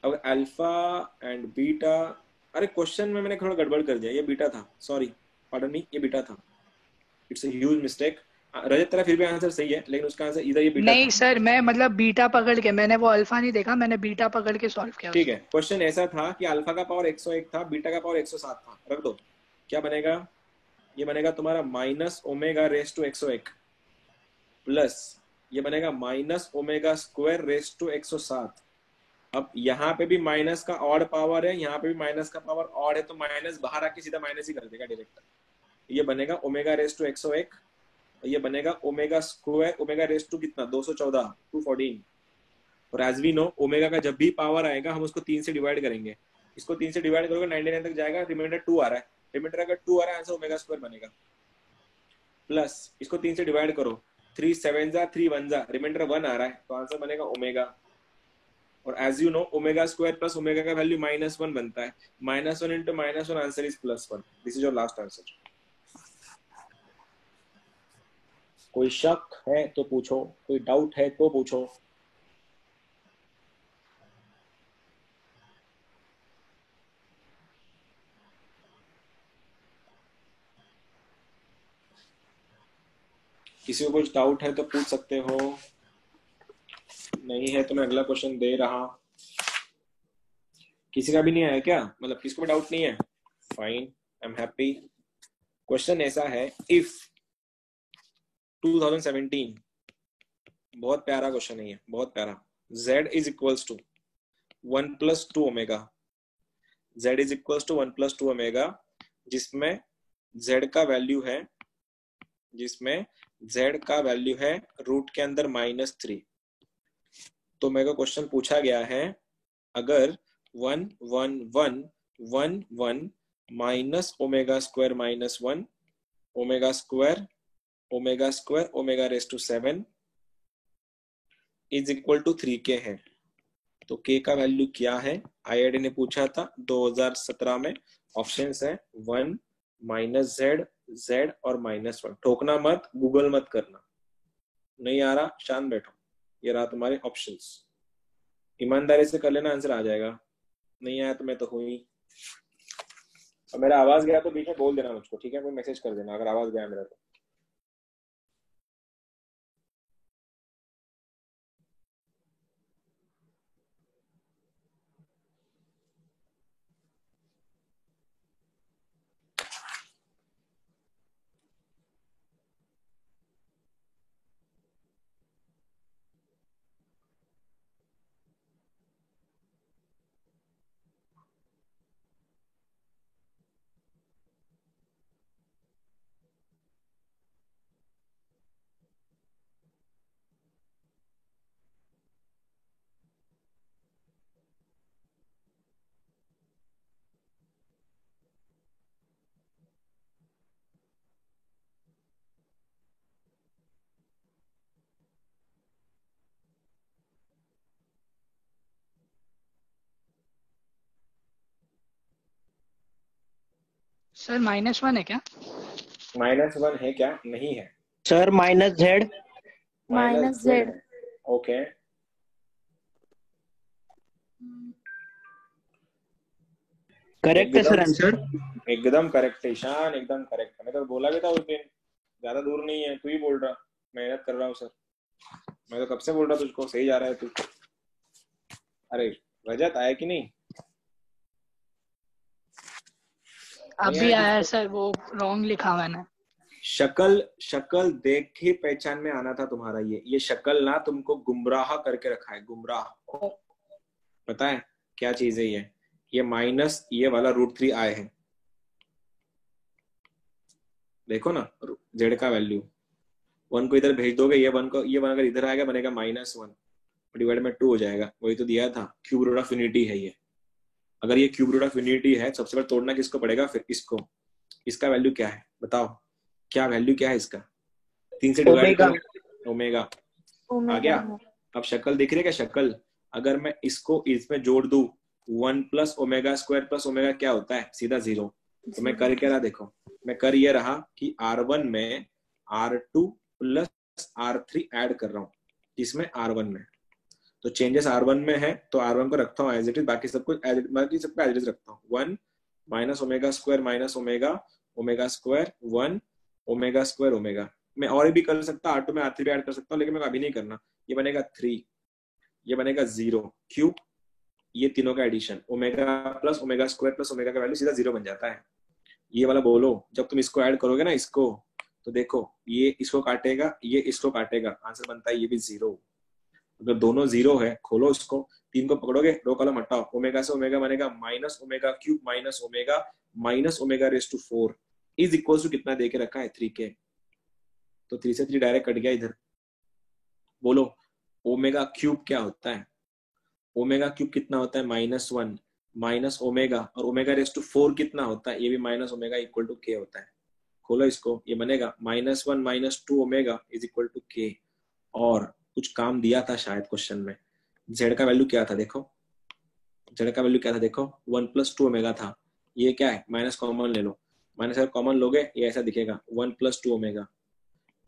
A: अब अल्फा एंड बीटा, अरे क्वेश्चन में मैंने थोड़ा गड़बड़ कर दिया, ये बीटा था, सॉरी पार्डन मी, ये बीटा था। It's a huge mistake. Rajat तेरा फिर भी आंसर सही है, लेकिन उसका आंसर इधर ये बीटा
G: नहीं
A: था।
G: सर, मैं मतलब बीटा पकड़ के, मैंने वो अल्फा नहीं देखा, मैंने बीटा पकड़ के सॉल्व किया।
A: ठीक है, क्वेश्चन ऐसा था कि अल्फा का पावर 101 था, बीटा का पावर 107 था। रख दो, क्या बनेगा, ये बनेगा तुम्हारा minus omega raise to 101 plus ये बनेगा minus omega square raise to 107। अब यहाँ पे भी माइनस का ऑड पावर है, यहाँ पे भी माइनस का पावर ऑड है, तो माइनस बाहर आके सीधा माइनस ही कर देगा डायरेक्ट। ये बनेगा ओमेगा रेस टू 101, ये बनेगा omega square, omega raise to कितना 214, 214। और एज वी नो ओमेगा का जब भी पावर आएगा हम उसको 3 से डिवाइड करेंगे। इसको 3 से डिवाइड करोगे 99 तक जाएगा, रिमाइंडर 2 आ रहा है। रिमाइंडर अगर 2 आ रहा है आंसर ओमेगा स्क्वायर बनेगा। प्लस इसको 3 से डिवाइड करो, 3 7 जा 3 1 जा, रिमाइंडर 1 आ रहा है, तो आंसर बनेगा ओमेगा। और as you know omega square plus omega का वैल्यू -1 बनता है। -1 into -1 answer is +1। This is your last answer. कोई शक है तो पूछो, कोई डाउट है तो पूछो। किसी को कुछ डाउट है तो पूछ सकते हो, नहीं है तो मैं अगला क्वेश्चन दे रहा। किसी का भी नहीं आया क्या, मतलब किसको भी डाउट नहीं है? Fine, I am happy. Question ऐसा है, इफ 2017, बहुत प्यारा क्वेश्चन है ये, बहुत प्यारा। z is equals to 1 + 2 omega, z is equals to 1 + 2 omega, जिसमें z का वैल्यू है, जिसमें z का वैल्यू है रूट के अंदर -3। तो मेरे को क्वेश्चन पूछा गया है, अगर 1 1 1 1 1 minus omega square -1 omega square omega square omega raise to 7 is equal to 3k है, तो k का वैल्यू क्या है? IIT ने पूछा था 2017 में। ऑप्शंस है 1 -z, z और -1। ठोकना मत, गूगल मत करना, नहीं आ रहा शांत बैठो। ये रहा तुम्हारे ऑप्शंस, ईमानदारी से कर लेना, आंसर आ जाएगा। नहीं आया तो मैं तो हुई। अब मेरा आवाज गया तो बीच में बोल देना मुझको, ठीक है? कोई मैसेज कर देना अगर आवाज गया मेरा तो।
G: सर -1 है क्या?
A: -1 है क्या? नहीं है
F: sir -z।
B: -z।
A: Okay,
F: correct है सर आंसर।
A: एकदम करेक्ट है ईशान, एकदम करेक्ट है। मैं तो बोला भी था उस दिन, ज्यादा दूर नहीं है। तू ही बोल रहा मेहनत कर रहा हूँ सर, मैं तो कब से बोल रहा तुझको, सही जा रहा है तू। अरे रजत आया कि नहीं?
G: अभी आया सर, वो रॉन्ग लिखा मैंने।
A: शक्ल देख के पहचान में आना था तुम्हारा। ये शक्ल ना तुमको गुमराह करके रखा है, गुमराह। पता है क्या चीज है ये माइनस ये वाला √3 आए है। देखो ना जेड का वैल्यू 1 को इधर भेज दोगे, ये 1 अगर इधर आएगा बनेगा -1 डिवाइड में 2 हो जाएगा। वही तो दिया था, क्यूब रूट ऑफ यूनिटी है ये। अगर ये क्यूब रूट ऑफ यूनिटी है, सबसे पहले तोड़ना किसको पड़ेगा? फिर इसको। इसका वैल्यू क्या है बताओ, क्या वैल्यू क्या है इसका? 3 से डिवाइड करो, ओमेगा आ गया। अब शक्ल दिख रही है क्या? शक्ल अगर मैं इसको इसमें जोड़ दूं 1 + ω² + ω क्या होता है? सीधा 0। तो मैं कर क्या रहा देखो, मैं कर ये रहा कि R1 में R2 + R3 ऐड कर रहा हूँ, इसमें R1 में। तो चेंजेस R1 में है तो R1 को रखता हूँ एज इट इज, बाकी सबको एज इट इज रखता हूँ। 1 - ω² - ω ω² 1 ω²। मैं और भी कर सकता, R2 में R3 भी ऐड कर सकता हूँ, लेकिन मैं अभी नहीं करना। ये बनेगा 3, ये बनेगा 0। क्यों? ये तीनों का एडिशन ω + ω² + ω का वैल्यू सीधा 0 बन जाता है। ये वाला बोलो, जब तुम इसको ऐड करोगे ना इसको, तो देखो ये इसको काटेगा, ये इसको काटेगा, आंसर बनता है ये भी 0। अगर दोनों 0 है, खोलो इसको, 3 को पकड़ोगे, रो कॉलम हटाओ, ω से ω बनेगा -ω³ - ω ω⁴ इज इक्वल टू कितना देके रखा है? 3k। तो 3 से 3 डायरेक्ट कट गया इधर। बोलो ω³ क्या होता है? ω³ कितना होता है? -1 - ω, और ω⁴ कितना होता है? ये भी -ω = k होता है। खोलो इसको, ये बनेगा -1 - 2ω = k। और कुछ काम दिया था शायद क्वेश्चन में, z का वैल्यू क्या था देखो, z का वैल्यू क्या था देखो, 1 + 2ω था। ये क्या है? माइनस कॉमन ले लो, माइनस अगर कॉमन लोगे ये ऐसा दिखेगा 1 + 2ω,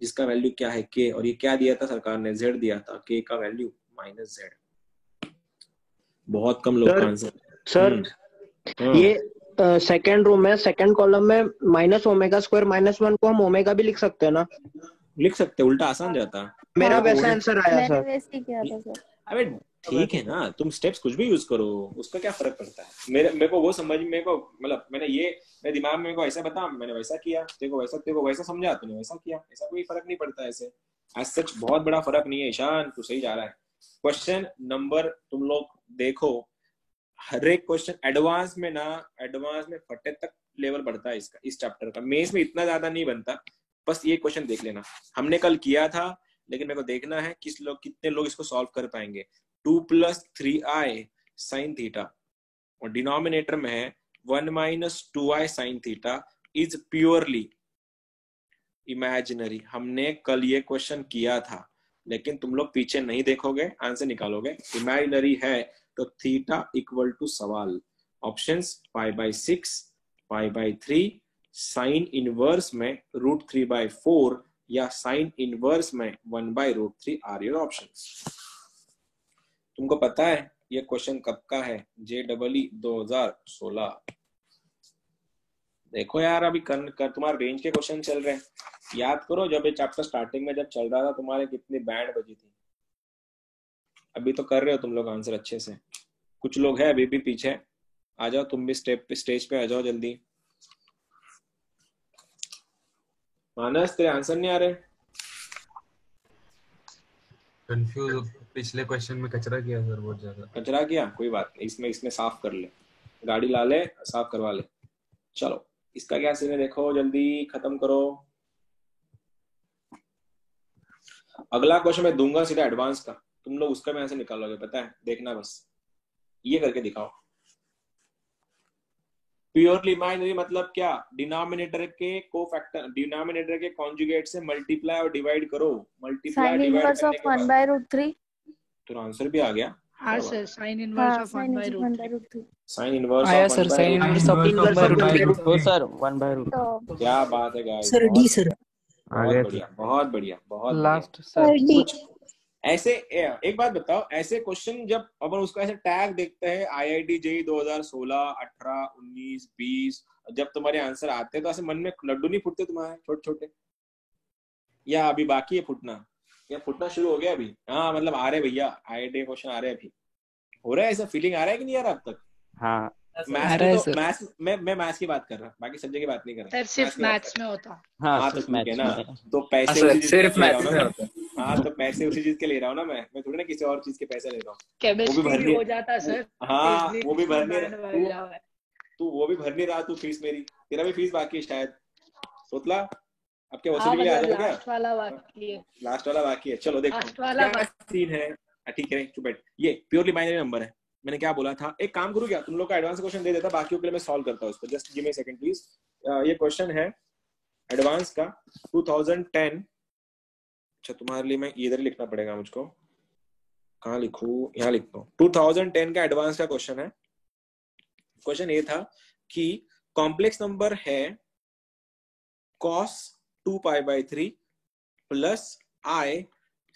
A: जिसका वैल्यू क्या है? k। और ये क्या दिया था सरकार ने? z दिया था, k का वैल्यू -z। बहुत कम लोग का आंसर।
F: सर ये सेकंड रो में सेकंड कॉलम में -ω² -1 को हम ओमेगा भी लिख सकते हैं ना?
A: लिख सकते, उल्टा आसान जाता।
F: मेरा वैसा आंसर आया सर।
B: मैंने वैसे ही किया था सर।
A: अबे ठीक है ना, तुम स्टेप्स कुछ भी यूज करो, उसका क्या फर्क पड़ता है? मेरे को वो समझ, मेरे को मतलब मैंने ये मेरे दिमाग में को ऐसा बता, मैंने वैसा किया, तेरे को वैसा समझा, तूने वैसा किया, ऐसा कोई फर्क नहीं पड़ता ऐसे। आज सच बहुत बड़ा फर्क नहीं है ईशान, तू सही जा रहा है। क्वेश्चन नंबर तुम लोग देखो, हर एक क्वेश्चन एडवांस में फटे तक लेवल बढ़ता है इसका, इस चैप्टर का। मेंस में इतना ज्यादा नहीं बनता, बस ये क्वेश्चन देख लेना। हमने कल किया था, लेकिन मेरे को देखना है कितने लोग इसको सॉल्व कर पाएंगे। 2 + 3i sin थीटा और डिनोमिनेटर में है 1 - 2i sin theta is purely imaginary. हमने कल ये क्वेश्चन किया था, लेकिन तुम लोग पीछे नहीं देखोगे, आंसर निकालोगे। इमेजिनरी है तो थीटा = सवाल, ऑप्शंस π/6, π/3, साइन इनवर्स में √3/4 या साइन इनवर्स में 1/√3 आर योर ऑप्शंस। तुमको पता है ये क्वेश्चन कब का है? JEE 2016। देखो यार, अभी कर तुम्हारे रेंज के क्वेश्चन चल रहे हैं, याद करो जब ये चैप्टर स्टार्टिंग में जब चल रहा था तुम्हारे कितनी बैंड बजी थी। अभी तो कर रहे हो तुम लोग आंसर अच्छे से। कुछ लोग हैं अभी भी पीछे, आ जाओ तुम भी स्टेज पे आ जाओ जल्दी। मानस तेरे आंसर नहीं आ रहे?
D: कंफ्यूज, पिछले क्वेश्चन में कचरा किया सर, बहुत ज्यादा
A: कचरा किया, कोई बात नहीं, इसमें साफ कर ले, गाड़ी ला ले, साफ करवा ले। चलो इसका क्या सीन है देखो, जल्दी खत्म करो। अगला क्वेश्चन मैं दूंगा सीधा एडवांस का, तुम लोग उसका भी आंसर निकालोगे, पता है, देखना बस ये करके दिखाओ। प्योरली इमेजिनरी मतलब क्या? डिनोमिनेटर के कोफैक्टर, डिनोमिनेटर के कॉन्जुगेट से मल्टीप्लाई और डिवाइड करो, मल्टीप्लाई डिवाइड करने के बाद
B: sin इनवर्स ऑफ 1/√3।
A: तो आंसर भी आ गया।
G: हाँ सर, साइन इनवर्स
B: हाँ
G: of 1
B: sine
G: by
B: inverse 1
G: root
B: by
G: 3।
B: Root 3।
A: Sine inverse
E: आया
A: of
E: sir
A: 1 by
E: sine
A: root
E: inverse of 1
F: inverse
E: by
F: of
E: root
F: 1 by
E: 3।
F: Root
H: हो सर 1 बाय रूट।
B: तो
A: क्या बात है गाइस,
J: सर डी सर
A: बहुत बढ़िया, बहुत बढ़िया, बहुत बढ़िया।
H: Last sir
B: D.
A: कुछ ऐसे एक बात बताओ, ऐसे क्वेश्चन जब अपन उसका ऐसे टैग देखते हैं IIT JEE 2016, 18, 19, 20, जब तुम्हारे आंसर आते हैं तो ऐसे मन में लड्डू नहीं फूटते तुम्हारे छोटे छोटे, या अभी बाकी है फूटना, या फूटना शुरू हो गया अभी? हाँ मतलब आ रहे भैया, IIT क्वेश्चन आ रहे हैं अभी, हो रहा है ऐसा फीलिंग आ रहा है कि नहीं आ रहा अब तक?
H: हाँ
A: मैथ्स में तो मैथ्स मैं मैथ्स की बात कर रहा, बाकी सब्जेक्ट की बात नहीं कर रहा।
G: सर सिर्फ मैथ्स में होता।
A: हाँ तो ठीक है ना, तो पैसे उसी चीज
E: सिर्फ
A: के ले रहा
E: मैथ्स
A: हूँ
E: में
A: ना
E: होता है।
A: मैं। हाँ तो पैसे उसी चीज के ले रहा हूँ ना मैं थोड़ी ना किसी और चीज के पैसे ले रहा हूँ।
G: केमिस्ट्री भी हो जाता सर।
A: हाँ वो भी भर नहीं
G: बैंड
A: रहा तू, वो भी भर नहीं रहा तू फीस मेरी, तेरा भी फीस बाकी है शायद सोतला, अब क्या वसूली के लिए आ जाओ क्या?
G: लास्ट वाला बाकी है।
A: लास्ट वाला बाकी है, चलो देखो
G: लास्ट वाला
A: क्या सीन है। ठीक है चुप बैठ, ये प्योरली बाइनरी नंबर है। मैंने क्या बोला था, एक काम करूँ क्या, तुम लोग का एडवांस क्वेश्चन दे देता, बाकी के लिए मैं सॉल्व करता हूँ उसको, just give me second please. ये क्वेश्चन है एडवांस का 2010। अच्छा तुम्हारे लिए मैं इधर ही लिखना पड़ेगा मुझको, कहाँ लिखूं, यहाँ लिखता हूँ। 2010 का एडवांस का क्वेश्चन है। क्वेश्चन ये था कि कॉम्प्लेक्स नंबर है cos 2 pi by 3 plus i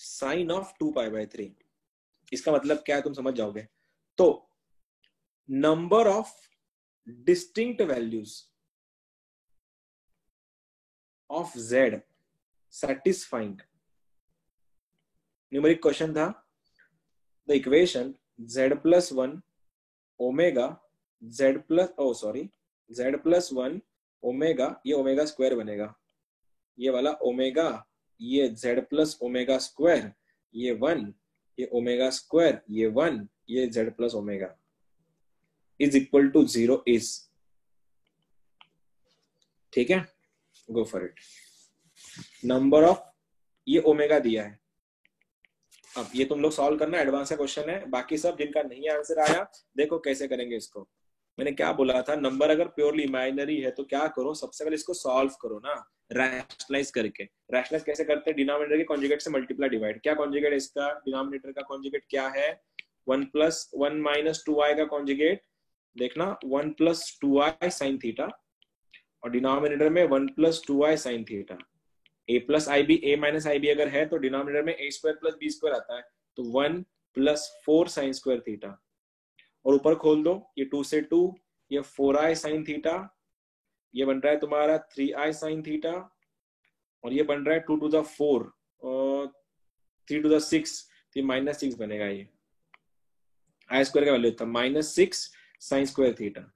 A: sine of 2 pi by 3। इसका मतलब क्या है तुम समझ जाओगे। तो number of distinct values of z satisfying numeric question था। The equation z plus 1 omega z plus 1 omega, ये ओमेगा स्क्वायर बनेगा, ये वाला ओमेगा, ये z प्लस ओमेगा स्क्वायर, ये 1, ये ओमेगा स्क्वायर, ये 1, ये z plus omega is equal to 0 is. ठीक है, go for it. Number of, ये ओमेगा दिया है। अब ये तुम लोग सॉल्व करना, एडवांस का क्वेश्चन है। बाकी सब जिनका नहीं आंसर आया देखो कैसे करेंगे इसको। मैंने क्या बोला था, नंबर अगर प्योरली इमेजिनरी है तो क्या करो, सबसे पहले इसको सॉल्व करो ना रैशनलाइज करके। रैशनलाइज कैसे करते हैं, डिनोमिनेटर के कॉन्जुगेट से मल्टीप्लाई डिवाइड। क्या कॉन्जुगेट है इसका, डिनोमिनेटर का कॉन्जुगेट क्या है, 1 प्लस 1 माइनस 2i का कॉन्जुगेट देखना, 1 प्लस 2i साइन थीटा, और डिनोमिनेटर में 1 plus 2i sine theta. a plus ib, a minus ib अगर है तो डिनोमिनेटर में a square plus b square आता है, तो 1 प्लस 4 साइन स्क्वायर थीटा, और ऊपर खोल दो, ये 2 से 2, ये 4i साइन थीटा, ये बन रहा है तुम्हारा 3i साइन थीटा, और ये बन रहा है 2 टू द 4 और 3 टू द 6, तो माइनस 6 बनेगा। ये आई स्क्वायर का वैल्यू था -6 साइन स्क्वायर थीटा।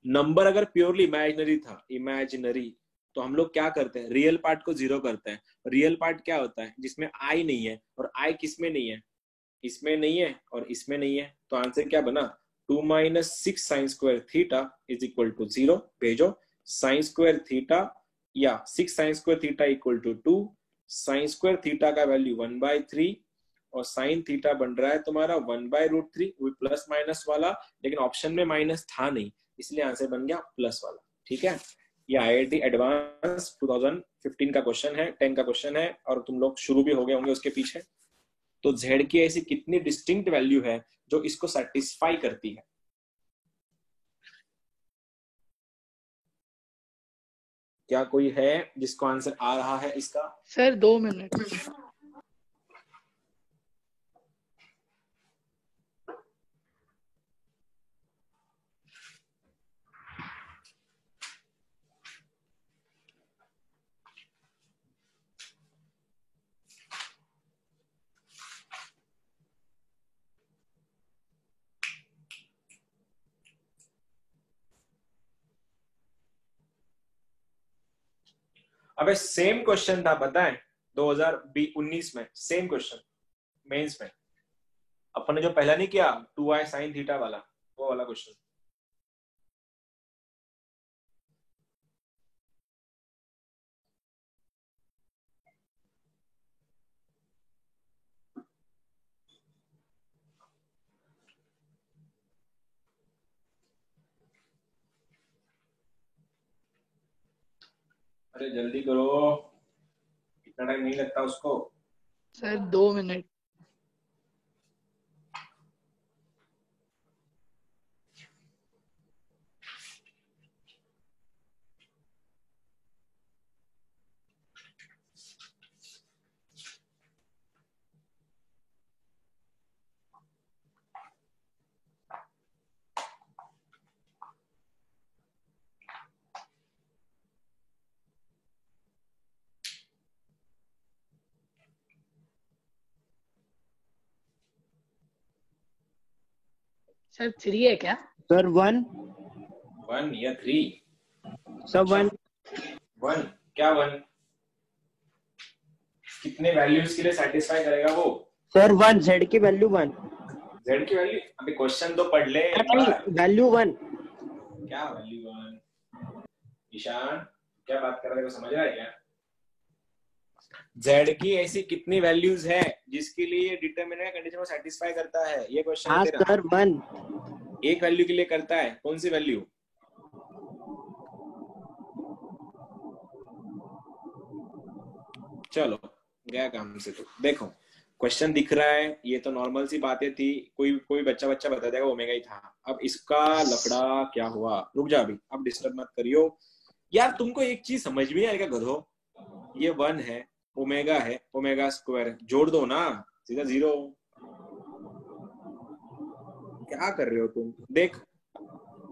A: नंबर अगर प्योरली इमेजिनरी था, इमेजिनरी, तो हम लोग क्या करते हैं, रियल पार्ट को 0 करते हैं। रियल पार्ट क्या होता है, जिसमें i नहीं है, और i किसमें नहीं है, इसमें नहीं है और इसमें नहीं है, तो आंसर क्या बना, 2 माइनस 6 sine square theta is equal to 0। भेजो, साइन स्क्वायर थीटा या 6 sine square theta equal to 2, sine square theta का वैल्यू 1/3, और साइन थीटा बन रहा है तुम्हारा 1/√3, वो प्लस माइनस वाला, लेकिन ऑप्शन में माइनस था नहीं, इसलिए आंसर बन गया प्लस वाला। ठीक है, ये IIT एडवांस 2015 का क्वेश्चन है, 10 का क्वेश्चन है, और तुम लोग शुरू भी हो गए होंगे उसके पीछे। तो z की ऐसी कितनी डिस्टिंक्ट वैल्यू है जो इसको सेटिस्फाई करती है। क्या कोई है जिसको आंसर आ रहा है इसका?
G: Sir 2 minute.
A: अबे सेम क्वेश्चन था पता है 2019 में, सेम क्वेश्चन मेंस में, अपन ने जो पहला नहीं किया 2i साइन थीटा वाला, वो वाला क्वेश्चन। अरे जल्दी करो, इतना टाइम नहीं लगता उसको।
G: Sir 2 minute. सर 3 है क्या?
F: सर 1
A: या 3?
F: सब 1
A: क्या 1 कितने वैल्यूज के लिए सेटिस्फाई करेगा वो?
F: सर 1 z की वैल्यू 1।
A: z की वैल्यू? अभी क्वेश्चन तो पढ़ ले।
F: वैल्यू 1।
A: क्या वैल्यू 1? ईशान क्या बात कर रहे हो, समझ रहा है क्या? z की ऐसी कितनी वैल्यूज है जिसके लिए डिटरमिनेंट कंडीशन को सेटिस्फाई करता है? ये क्वेश्चन है तेरा।
F: सर 1
A: एक वैल्यू के लिए करता है, कौन सी वैल्यू? चलो गया काम से। तो देखो क्वेश्चन दिख रहा है, ये तो नॉर्मल सी बातें थी, कोई बच्चा बता देगा ओमेगा ही था। अब इसका लफड़ा क्या हुआ? रुक जा अभी, अब डिस्टर्ब मत करियो यार। तुमको एक चीज समझ में आएगा गधो, ये 1 है, ओमेगा है, ओमेगा स्क्वायर जोड़ दो ना, सीधा 0। क्या कर रहे हो तुम? देख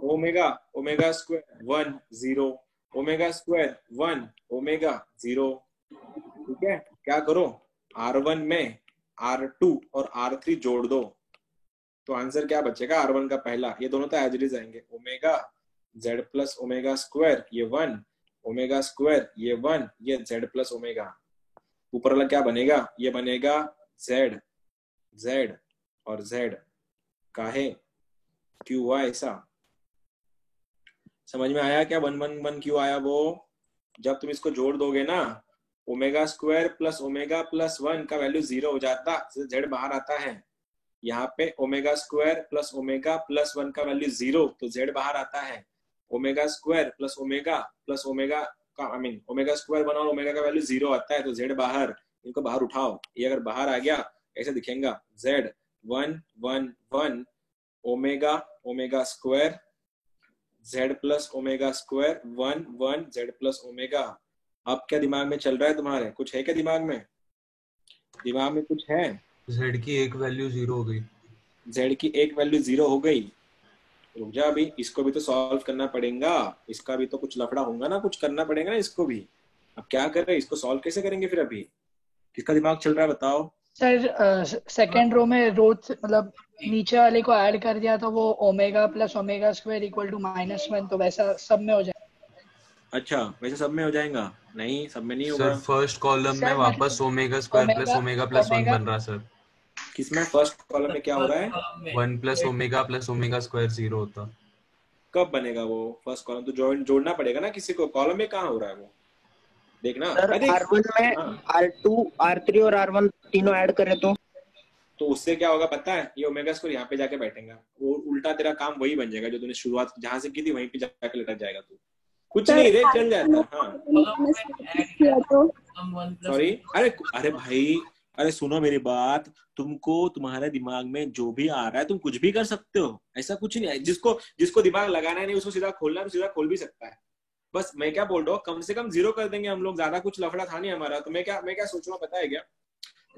A: omega square 1 0, omega square 1, omega 0। ठीक है, क्या करो, R1 में R2 और R3 जोड़ दो तो आंसर क्या बचेगा? R1 का पहला, ये दोनों तो एज इट इज आएंगे, omega z plus omega square ये 1, ओमेगा स्क्वायर ये 1, ये z प्लस ओमेगा। ऊपर वाला क्या बनेगा? ये बनेगा z और z। काहे क्यों हुआ ऐसा? समझ में आया क्या? 1 1 1 क्यों आया वो? जब तुम इसको जोड़ दोगे ना, omega square plus omega plus 1 का वैल्यू 0 हो जाता, z बाहर आता है। यहाँ पे omega square plus omega plus 1 का वैल्यू 0, तो z बाहर आता है। ओमेगा स्क्वायर प्लस ओमेगा का ओमेगा स्क्वायर 1 और ओमेगा का वैल्यू 0 आता है, तो z बाहर। इनको बाहर उठाओ, ये अगर बाहर आ गया ऐसे दिखेगा, z 1 1 1 omega square z plus omega square 1 1 z plus omega. अब क्या दिमाग में चल रहा है तुम्हारे? कुछ है क्या दिमाग में? दिमाग में कुछ है?
D: z की एक वैल्यू 0 हो गई।
A: z की एक वैल्यू 0 हो गई। रुक जा अभी, इसको भी तो सॉल्व करना पड़ेगा, इसका भी तो कुछ लफड़ा होगा ना, कुछ करना पड़ेगा ना इसको भी। अब क्या कर रहे हैं, इसको सॉल्व कैसे करेंगे फिर? अभी किसका दिमाग चल रहा है बताओ?
G: सर सेकंड रो में रोज मतलब नीचे वाले को ऐड कर दिया तो वो omega plus omega square equal to -1, तो वैसा सब में हो जाएगा।
A: अच्छा वैसे सब में हो जाएगा? नहीं, सब में नहीं होगा
D: सर फर्स्ट कॉलम में वापस omega square plus omega plus 1 बन रहा है सर।
A: किसमें? फर्स्ट कॉलम में क्या हो रहा है?
D: 1 प्लस ओमेगा स्क्वायर 0 होता।
A: कब बनेगा वो फर्स्ट कॉलम? तो जोड़ना पड़ेगा ना किसी को। कॉलम में कहाँ हो रहा है वो? देखना
F: सर R1 में R2 R3 और R1 तीनों ऐड करें तो
A: उससे क्या होगा पता है? ये ओमेगा स्क्वायर यहाँ पे जाके बैठेगा, वो उल्टा तेरा काम वही बन जाएगा जो तूने शुरुआत जहां से की थी वहीं पे जाके लटक जाएगा तू। कुछ नहीं रे, चल जाता। हाँ सॉरी, अरे भाई, अरे सुनो मेरी बात, तुमको तुम्हारे दिमाग में जो भी आ रहा है तुम कुछ भी कर सकते हो, ऐसा कुछ नहीं है। जिसको दिमाग लगाना है नहीं उसको सीधा खोलना है तो सीधा खोल भी सकता है। बस मैं क्या बोल रहा हूँ, कम से कम 0 कर देंगे हम लोग, ज्यादा कुछ लफड़ा था नहीं हमारा। तो मैं क्या सोच रहा हूँ पता है क्या?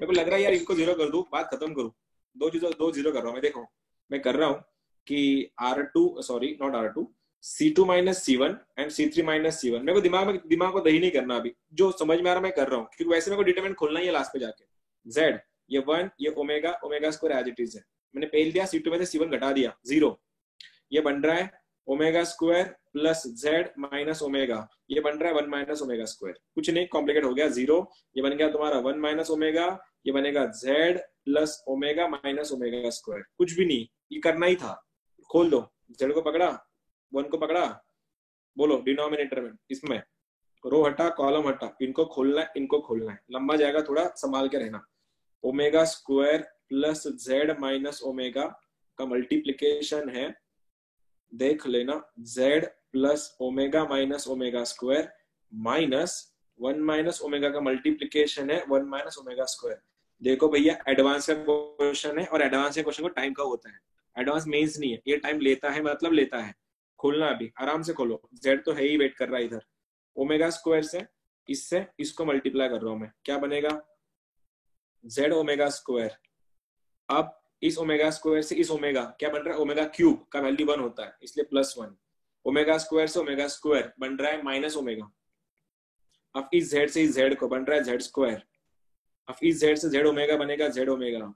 A: मेरे को लग रहा है यार इनको 0 कर दूं, बात खत्म करूं। दो 0 कर रहा हूँ मैं। देखो मैं कर रहा हूँ कि C2 minus C1 and C3 minus C1। मेरे को दिमाग को दही नहीं करना अभी, जो समझ में आ रहा मैं कर रहा हूँ, क्योंकि वैसे मेरे को डिटरमिनेंट खोलना ही है लास्ट पे जाके। Z ये 1, ये omega square as it is है। मैंने पहले दिया C2 में से C1 घटा दिया 0। ये बन रहा है omega square plus Z minus omega, ये बन रहा है 1 माइनस ओमेगा स्क्वायर। कुछ नहीं कॉम्प्लिकेट हो गया, 0। ये बन गया तुम्हारा 1 माइनस ओमेगा, ये बनेगा Z plus omega minus omega square. कुछ भी नहीं, ये करना ही था। खोल दो, Z को पकड़ा, 1 को पकड़ा, बोलो डिनोमिनेटर में, इसमें रो हटा कॉलम हटा, इनको खोलना है, इनको खोलना है, लंबा जाएगा, थोड़ा संभाल के रहना। Omega square plus Z minus omega का मल्टीप्लीकेशन है, देख लेना, Z plus omega minus omega square minus 1 minus omega का मल्टीप्लीकेशन है 1 माइनस ओमेगा स्क्वायर। देखो भैया एडवांस का क्वेश्चन है, और एडवांस के क्वेश्चन को टाइम का होता है, एडवांस मेंस नहीं है, ये टाइम लेता है, मतलब लेता है। खोलना अभी, आराम से खोलो, Z तो है ही, वेट कर रहा है इधर। ओमेगा स्क्वायर से इससे इसको मल्टीप्लाई कर रहा हूं मैं, क्या बनेगा? Z omega square. अब इस ओमेगा स्क्वायर से इस ओमेगा क्या बन रहा है? ओमेगा क्यूब का वैल्यू 1 होता है, इसलिए +1। ओमेगा स्क्वायर से ओमेगा स्क्वायर बन रहा है माइनस ओमेगा। अब इस Z से इस Z को बन रहा है Z स्क्वायर। अब इस Z से Z ओमेगा बनेगा Z omega,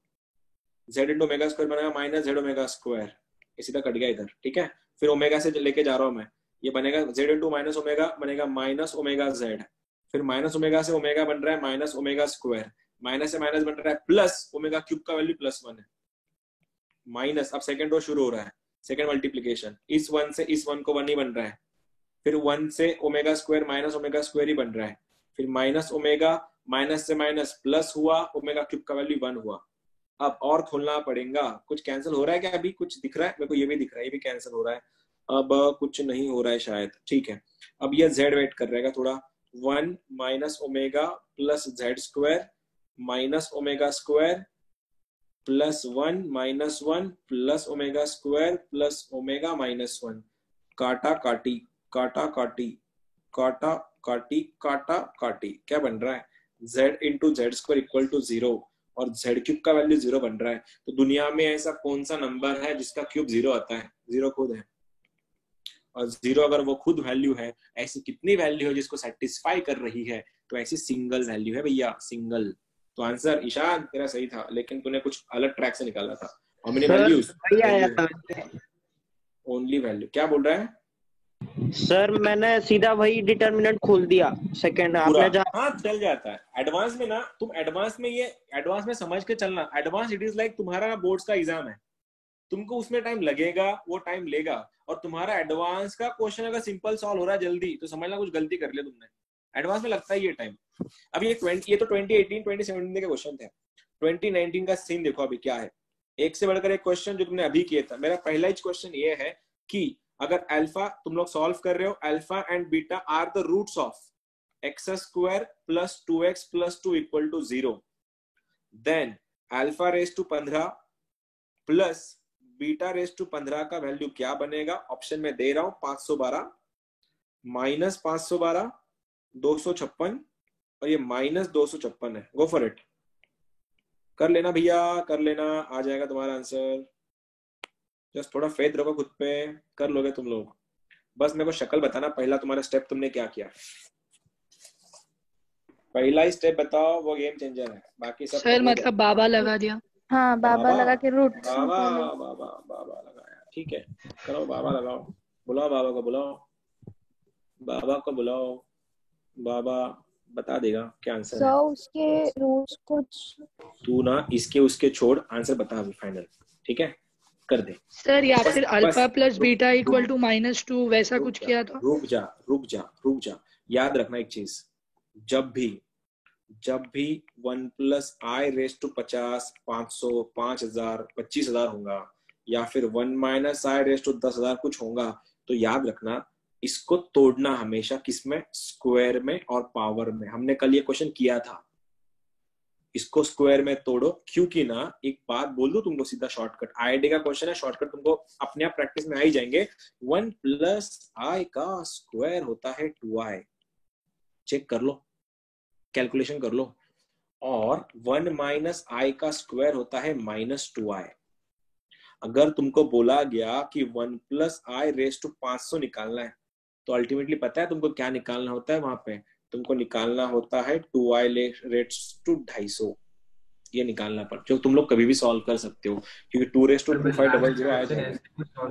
A: Z into omega square बनेगा माइनस Z ओमेगा स्क्वायर। ये सीधा कट गया इधर, ठीक है। फिर ओमेगा से लेके जा रहा हूँ मैं, ये बनेगा z इंटू माइनस ओमेगा, बनेगा माइनस ओमेगा z। फिर माइनस ओमेगा से ओमेगा बन रहा है माइनस ओमेगा स्क्वायर, माइनस से माइनस बन रहा है प्लस ओमेगा क्यूब का वैल्यू +1 है, माइनस। अब सेकंड रो शुरू हो रहा है, सेकंड मल्टीप्लीकेशन, इस 1 से इस 1 को 1 ही बन रहा है, फिर 1 से omega square minus omega square ही बन रहा है, फिर माइनस ओमेगा, माइनस से माइनस प्लस हुआ, ओमेगा क्यूब का वैल्यू 1 हुआ। अब और खोलना पड़ेगा, कुछ कैंसिल हो रहा है क्या? अभी कुछ दिख रहा है मेरे को, ये भी दिख रहा है, ये भी कैंसिल हो रहा है। अब कुछ नहीं हो रहा है शायद, ठीक है। अब ये z वेट कर रहेगा थोड़ा, 1 minus omega plus z square minus omega square plus 1 minus 1 plus omega square plus omega minus 1, काटा काटी काटा काटी काटा काटी काटा काटी, क्या बन रहा है? z into z square equal to 0 और z क्यूब का वैल्यू 0 बन रहा है। तो दुनिया में ऐसा कौन सा नंबर है जिसका क्यूब 0 आता है? 0 खुद है, और 0 अगर वो खुद वैल्यू है, ऐसी कितनी वैल्यू है जिसको सेटिस्फाई कर रही है? तो ऐसी सिंगल वैल्यू है भैया, सिंगल। तो आंसर ईशान तेरा सही था, लेकिन तूने कुछ अलग ट्रैक से निकाला था। How many values? Only value. क्या बोल रहा है
F: सर? मैंने सीधा वही डिटर्मिनेंट खोल दिया सेकंड आपने
A: हाँ चल जाता है। एडवांस में ना, तुम एडवांस में ये एडवांस में समझ के चलना। एडवांस इट इज लाइक तुम्हारा बोर्ड्स का एग्जाम है, तुमको उसमें टाइम लगेगा, वो टाइम लेगा। और तुम्हारा एडवांस का क्वेश्चन अगर सिंपल सॉल्व हो रहा है जल्दी, तो समझना कुछ गलती कर लिया तुमने। एडवांस में लगता है ये टाइम। अब ये तो 2018 2017 के क्वेश्चन थे। 2019 का सीन देखो अभी क्या है। एक से बढ़कर एक क्वेश्चन जो तुमने अभी किया था। मेरा पहला ही क्वेश्चन ये है कि अगर अल्फा तुम लोग सॉल्व कर रहे हो, alpha and beta are the roots of x square plus 2x plus 2 equal to 0, then alpha raise to 15 plus beta raise to 15 का वैल्यू क्या बनेगा? ऑप्शन में दे रहा हूं, 512 माइनस 512 256 और ये माइनस 256 है। गो फॉर इट, कर लेना भैया, कर लेना, आ जाएगा तुम्हारा आंसर। जस्ट थोड़ा फेथ रखो खुद पे, कर लोगे तुम लोग। बस मेरे को शक्ल बताना, पहला तुम्हारा स्टेप तुमने क्या किया। पहला ही स्टेप बताओ, वो गेम चेंजर है। बाकी सब
C: सर मतलब बाबा लगा दिया।
B: हाँ बाबा लगा के रूट
A: बाबा बाबा बाबा लगाया, ठीक है। करो बाबा लगाओ, बुलाओ बाबा को, बुलाओ बाबा को, बुलाओ। बाबा बता देगा क्या आंसर है।
B: उसके रूट्स कुछ
A: तू ना इसके उसके छोड़, आंसर बता अभी फाइनल, ठीक है? कर दे
G: सर, या फिर alpha plus beta equal to -2 वैसा कुछ किया था।
A: रुक जा, याद रखना एक चीज, जब भी 1 प्लस आई रेज टू 50, 500, 5000, 25,000 होगा, या फिर 1 माइनस आई रेज टू 10,000 कुछ होगा, तो याद रखना इसको तोड़ना हमेशा किसमें? स्क्वायर में और पावर में। हमने कल ये क्वेश्चन किया था, इसको स्क्वायर में तोड़ो। क्योंकि ना एक बात बोल दूं तुमको, सीधा शॉर्टकट आईआईटी का क्वेश्चन है, शॉर्टकट तुमको अपने आप प्रैक्टिस में आ ही जाएंगे। 1 प्लस आई का स्क्वायर होता है 2i, चेक कर लो, कैलकुलेशन कर लो। और 1 माइनस आई का स्क्वायर होता है -2i। अगर तुमको बोला गया कि 1 प्लस आई रेज टू 500 निकालना है, तो अल्टीमेटली पता है तुमको क्या निकालना होता है? वहां पे तुमको निकालना होता है 2i रेज टू 250। ये निकालना पड़ता, जो तुम लोग कभी भी सॉल्व कर सकते हो, क्योंकि 2 रेज टू 2500 आ जाएगा।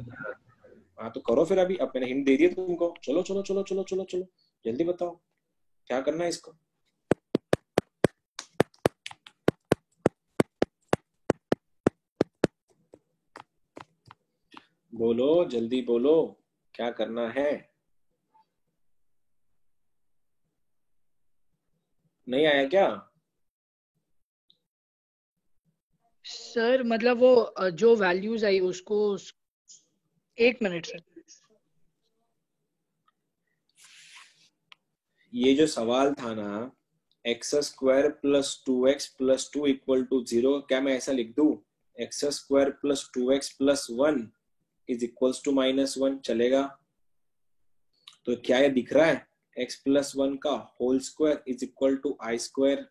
A: हाँ तो करो फिर। अभी अब मैंने हिंट दे दिया तुमको। चलो चलो चलो चलो चलो चलो, जल्दी बताओ क्या करना है इसको। बोलो जल्दी बोलो, क्या करना है? नहीं आया क्या?
G: सर मतलब वो जो वैल्यूज आई उसको 1 मिनट सर।
A: ये जो सवाल था ना, x square plus 2x plus 2 equal to 0, क्या मैं ऐसा लिख दूं? X square plus 2x plus 1 is equals to -1, चलेगा? तो क्या ये दिख रहा है? x प्लस 1 का whole square is equal to i square.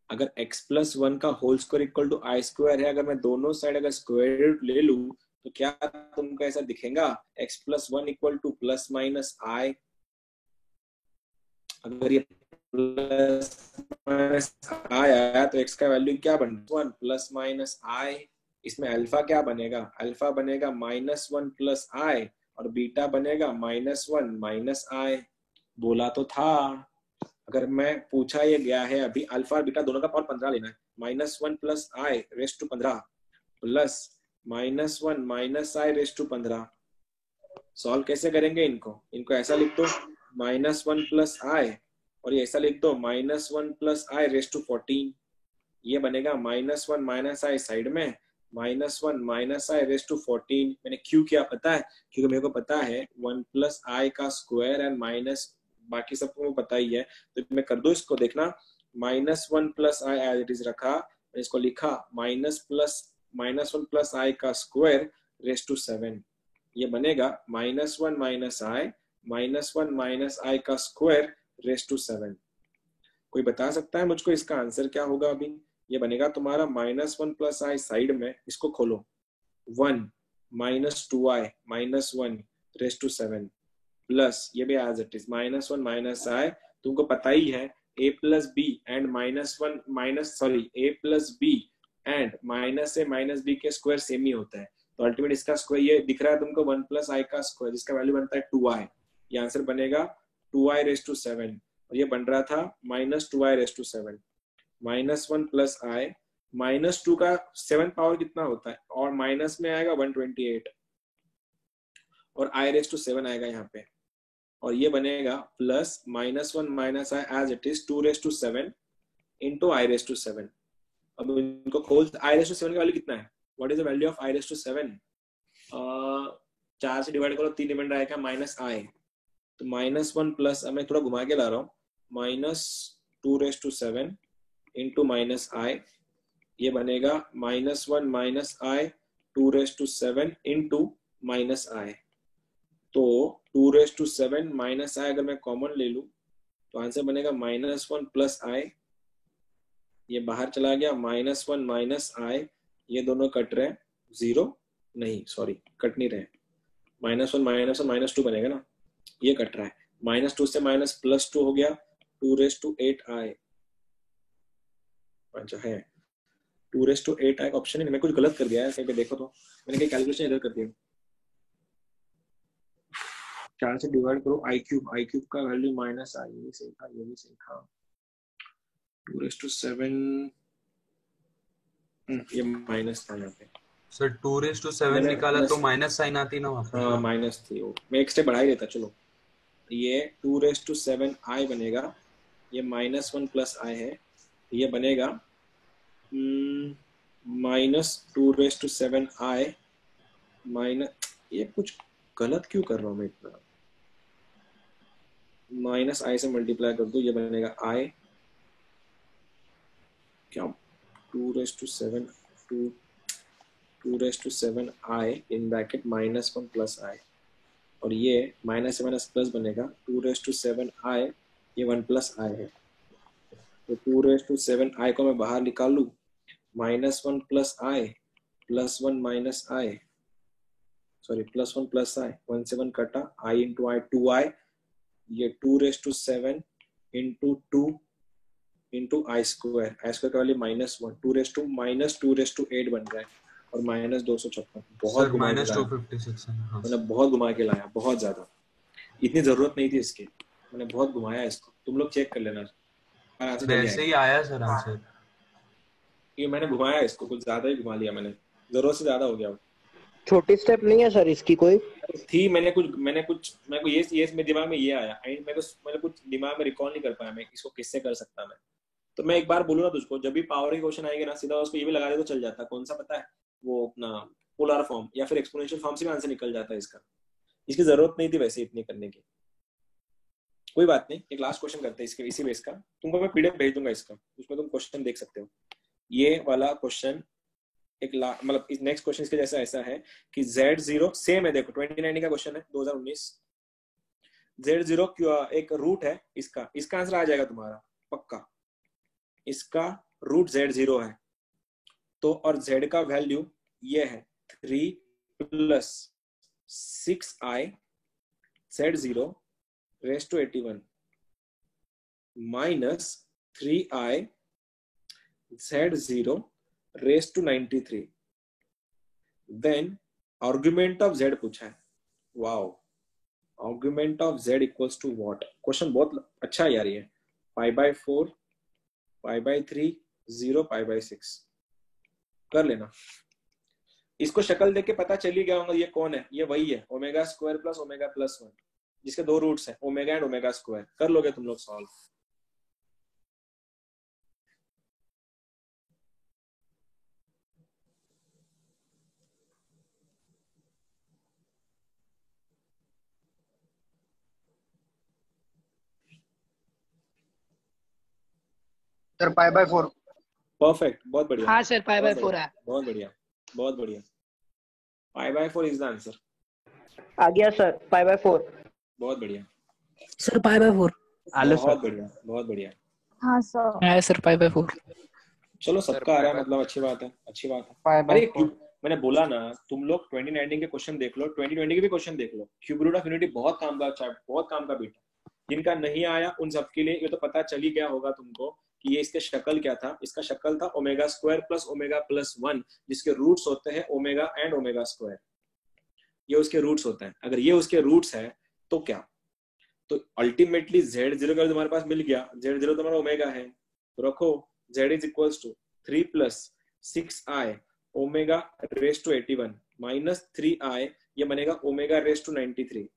A: अगर x प्लस 1 का whole square equal to i square है, अगर मैं दोनों साइड अगर स्क्वायर रूट ले लूं, तो क्या तुमको ऐसा दिखेगा? x plus 1 equal to plus minus i. अगर ये प्लस माइनस आई आया तो x का वैल्यू क्या बन? 1 प्लस माइनस आई इसमें अल्फा क्या बनेगा, अल्फा बनेगा -1 प्लस आई और बीटा बनेगा -1 माइनस आई। बोला तो था, अगर मैं पूछा ये गया है अभी अल्फा और बीटा दोनों का पावर 15 लेना है, -1 plus i raise to 15 plus -1 minus i raise to 15। Solve कैसे करेंगे इनको, इनको ऐसा लिख दो -1 प्लस आई और ये ऐसा लिख दो -1 प्लस आई रेस टू 14। ये बनेगा -1 माइनस आई साइड में -1 माइनस आई रेस टू 14। मैंने क्यों किया पता है, क्योंकि मेरे को पता है 1 प्लस आई का स्क्वायर एंड माइनस बाकी सबको पता ही है, तो मैं कर दो इसको। देखना -1 plus i as it is रखा, इसको लिखा -1 प्लस आई का स्क्वायर रेस टू 7। ये बनेगा -1 माइनस आई -1 माइनस आई का स्क्वायर रेस टू 7। कोई बता सकता है मुझको इसका आंसर क्या होगा अभी? ये बनेगा तुम्हारा -1 प्लस आई साइड में, इसको खोलो 1 minus 2i -1 race to 7 plus ये भी as it is -1 minus i, तुमको पता ही है a plus b and a plus b and minus a minus b के स्क्वायर सेम ही होता है, तो अल्टीमेट इसका स्क्वायर ये दिख रहा है तुमको 1 प्लस आई का स्क्वायर जिसका वैल्यू बनता है 2i। ये आंसर बनेगा 2i रेस टू 7 और ये बन रहा था -2i रेस टू 7। -1 प्लस आई -2 का 7 पावर कितना होता है और माइनस में आएगा 128 और i रेस टू 7 आएगा यहाँ पे, और ये बनेगा plus -1 minus i as it is 2 raise to 7 into i raise to 7। अब इनको खोल, i रेस टू 7 का वैल्यू कितना है, what is the value of i raise to 7? 4 से डिवाइड करो 3 रिमाइंडर आएगा -i, तो -1 प्लस, अब मैं थोड़ा घुमा के ला रहा हूँ, -2 रेस टू 7 इंटू -i, ये बनेगा -1 minus i 2 raise to 7 into -i। तो 2 रेस टू 7 माइनस आई अगर मैं कॉमन ले लूं तो आंसर बनेगा -1 प्लस आई, ये बाहर चला गया -1 माइनस आई, ये दोनों कट रहे हैं, 0 नहीं सॉरी कट नहीं रहे, -1 माइनस -2 बनेगा ना, ये कट रहा है, -2 से +2 हो गया 2 रेस टू 8i। अच्छा है 2 रेस टू 8i का ऑप्शन है, मैं कुछ गलत कर दिया है कहीं पे, देखो तो मैंने कहीं कैलकुलेशन इधर कर दिया। 4 से डिवाइड करो i क्यूब का वैल्यू -i, ये सही था, ये भी सही था। 2 रेस टू 7 ये माइनस था यहाँ पे
D: सर 2 रेस टू 7 निकाला तो माइनस साइन आती ना वहाँ पे।
A: हाँ माइनस थी वो, मैं एक स्टेप बढ़ा ही देता। चलो ये 2 रेस टू 7i बनेगा, ये -1 प्लस i है, ये बनेगा -2 रेस टू 7i माइनस, ये कुछ गलत क्यों कर रहा हूँ मैं इतना, -i से मल्टीप्लाई कर दो, ये बनेगा i क्या 2 raise to 7i in bracket -1 plus i, और ये माइनस से माइनस प्लस बनेगा 2 रेस टू 7i, ये 1 प्लस i है, तो 2 रेस टू 7i को मैं बाहर निकाल लूँ, -1 plus i plus 1 minus i, sorry +1 plus i, 1 से 1 कटा, i इंटू i 2i, ये 2 raise to 7 into 2 into i square का वैल्यू -1, 2 रेस टू 8 बन रहा है, और -256। बहुत घुमा के लाया, मैंने बहुत घुमा के लाया, बहुत ज्यादा, इतनी जरूरत नहीं थी इसकी, मैंने बहुत घुमाया इसको, तुम लोग चेक कर लेना।
D: वैसे ही आया सर आंसर,
A: ये मैंने घुमाया इसको, कुछ ज्यादा ही घुमा लिया मैंने, जरूरत से ज्यादा हो गया।
F: छोटी स्टेप नहीं है सर इसकी कोई
A: थी, मैंने कुछ मेरे को मेरे दिमाग में ये आया, मैंने कुछ दिमाग में रिकॉल नहीं कर पाया मैं इसको किससे कर सकता मैं, तो मैं एक बार बोलूँ ना तुझको, जब भी पावर की क्वेश्चन आएगा ना सीधा उसको ये भी लगा दे तो चल जाता। कौन सा पता है, वो अपना पोलर फॉर्म या फिर एक्सपोनेंशियल फॉर्म से भी आंसर निकल जाता है इसका, इसकी जरूरत नहीं थी वैसे इतनी करने की। कोई बात नहीं, एक लास्ट क्वेश्चन करते हैं इसके इसी बेस का, तुमको मैं पीडीएफ भेज दूंगा इसका, उसमें तुम क्वेश्चन देख सकते हो। ये वाला क्वेश्चन एक मतलब नेक्स्ट क्वेश्चन इसके जैसा ऐसा है कि Z0 सेम है, देखो 2019 का क्वेश्चन है 2019, Z0 एक रूट है इसका आंसर आ जाएगा तुम्हारा पक्का, इसका रूट Z0 है, तो और Z का वैल्यू ये है 3 + 6i Z0 raise to 81 minus 3i Z0 raise to 93। Then argument of z पूछा है। Wow, argument of z equals to what? Question बहुत अच्छा है यार ये। π/4, π/3, 0, π/6 कर लेना। इसको शक्ल देख के पता चल ही गया होगा ये कौन है। ये वही है omega square plus omega plus 1, जिसके दो रूट्स हैं ओमेगा एंड ओमेगा स्क्वायर। कर लोगे तुम लोग सॉल्व?
I: सर π/4।
A: परफेक्ट, बहुत बढ़िया।
G: हाँ सर π/4 है।
A: बहुत बढ़िया, बहुत बढ़िया। π/4 इज द आंसर।
F: आ गया सर π/4।
A: बहुत बढ़िया
E: सर π/4।
A: बहुत बढ़िया, बहुत बढ़िया।
B: हाँ सर।
E: है सर π/4।
A: चलो सबका आ रहा है, मतलब अच्छी बात है, अच्छी बात है। अरे मैंने बोला ना, तुम लोग 2019 के क्वेश्चन देख लो, 2020 के भी क्वेश्चन देख लो। क्यूब रूट ऑफ यूनिटी बहुत काम का, बहुत काम का बेटा। जिनका नहीं आया उन सबके लिए ये तो पता चल ही गया होगा तुमको कि ये इसके शक्ल क्या था। इसका शक्ल था omega square plus omega plus 1, जिसके रूट्स होते हैं ओमेगा एंड ओमेगा स्क्वायर। ये उसके रूट्स होते हैं। अगर ये उसके रूट्स है तो क्या, तो अल्टीमेटली Z0 का तुम्हारे पास मिल गया। Z0 तुम्हारा ओमेगा है, तो रखो Z is equals to 3 plus 6i omega raise to 81 minus 3i, ये बनेगा ओमेगा रेस टू 93।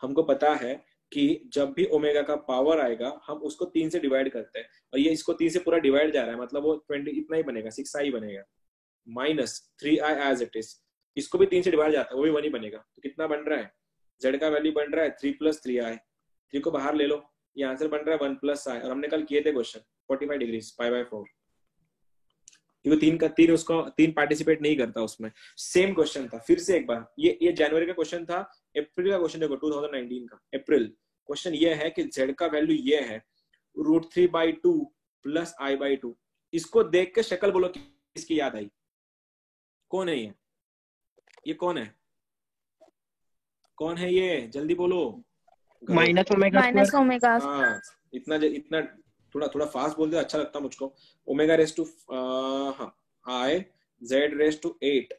A: हमको पता है कि जब भी ओमेगा का पावर आएगा हम उसको 3 से डिवाइड करते हैं, और ये इसको 3 से पूरा डिवाइड जा रहा है, मतलब वो 20 इतना ही बनेगा, 6i बनेगा minus 3i as it is. इसको भी 3 से डिवाइड जाता है, वो भी 1 ही बनेगा। तो कितना बन रहा है? z का वैल्यू बन रहा है 3 प्लस 3i। 3 को बाहर ले लो, ये आंसर बन रहा है 1 प्लस i। और हमने कल किए थे क्वेश्चन 45 डिग्री π/4, क्योंकि 3 पार्टिसिपेट नहीं करता उसमें। सेम क्वेश्चन था, फिर से एक बार। ये जनवरी का क्वेश्चन था, अप्रैल का क्वेश्चन देखो 2019 का अप्रैल। क्वेश्चन ये है कि z का वैल्यू ये है √3/2 प्लस i/2। इसको देख के शक्ल बोलो किसकी याद आई? कौन है ये कौन है? कौन है ये? जल्दी बोलो।
F: Minus omega.
A: हाँ, इतना थोड़ा फास्ट बोल दे, अच्छा लगता मुझको। Omega raise to i z raise to 8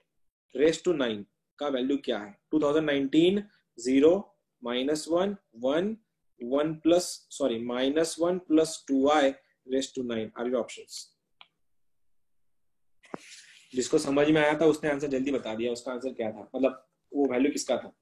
A: raise to 9 का वैल्यू क्या है? 2019 0 -1 1 1 plus sorry -1 plus 2i raise to 9 are your options. जिसको समझ में आया था उसने आंसर जल्दी बता दिया। उसका आंसर क्या था, मतलब वो वैल्यू किसका था?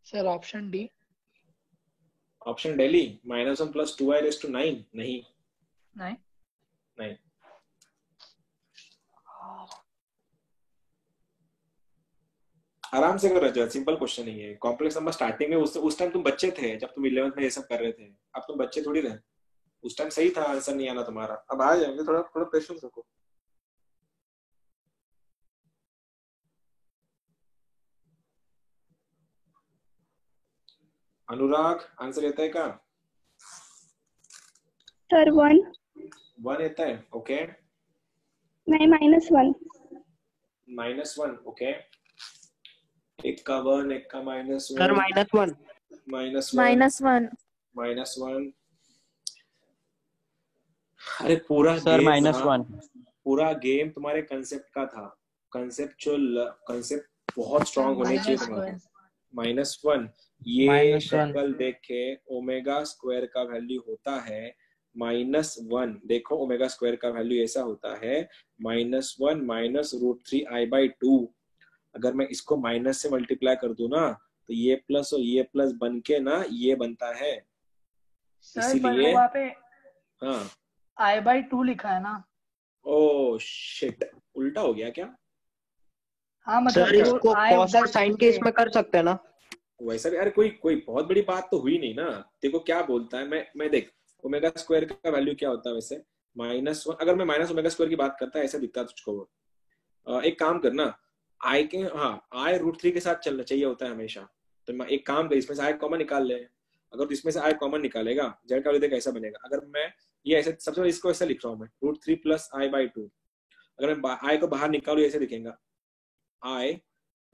G: Sir option D.
A: Option D -1 plus 2i raise to 9। नहीं आराम से करो रजत, सिंपल क्वेश्चन ही है। कॉम्प्लेक्स नंबर स्टार्टिंग में उस टाइम तुम बच्चे थे, जब तुम 11th में ये सब कर रहे थे। अब तुम बच्चे थोड़ी रहे। उस टाइम सही था आंसर नहीं आना तुम्हारा, अब आ जाएंगे। थोड़ा पेशेंस रखो। अनुराग आंसर येत आहे का?
C: सर
A: 1 येत आहे। ओके,
C: नहीं -1
A: -1 ओके। एक का 1 एक का -1
F: सर
A: -1। अरे पूरा
F: सर -1
A: पूरा गेम तुम्हारे कंसेप्ट का था। कंसेप्ट बहुत स्ट्रांग होने चाहिए तुम्हारे। -1 ये शक्ल देख के ओमेगा स्क्वायर का वैल्यू होता है -1। देखो ओमेगा स्क्वायर का वैल्यू ऐसा होता है -1 माइनस √3i/2। अगर मैं इसको माइनस से मल्टीप्लाई कर दूं ना, तो ये प्लस और ये प्लस बन के ना ये बनता है। इसीलिए
G: वहाँ पे
A: हाँ
G: i/2 लिखा है ना।
A: ओ शिट, उल्टा हो गया क्या?
G: हाँ मतलब
F: सर इसको कॉस और साइन के इसमें कर सकते हैं ना।
A: वैसा भी, अरे कोई बहुत बड़ी बात तो हुई नहीं ना। देखो क्या बोलता है, मैं देख ओमेगा स्क्वायर का वैल्यू क्या होता है वैसे -1। अगर मैं माइनस ओमेगा स्क्वायर की बात करता है ऐसा दिखता है तुझको वो। एक काम करना, आई के हाँ i √3 के साथ चलना चाहिए होता है हमेशा। तो एक काम कर, इसमें से i कॉमन निकाल ले। अगर इसमें से i कॉमन निकालेगा z का वैल्यू देख ऐसा बनेगा। अगर मैं ये ऐसे सबसे पहले इसको ऐसा लिख रहा हूँ मैं √3 + i/2। अगर मैं i को बाहर निकालू ऐसे लिखेगा i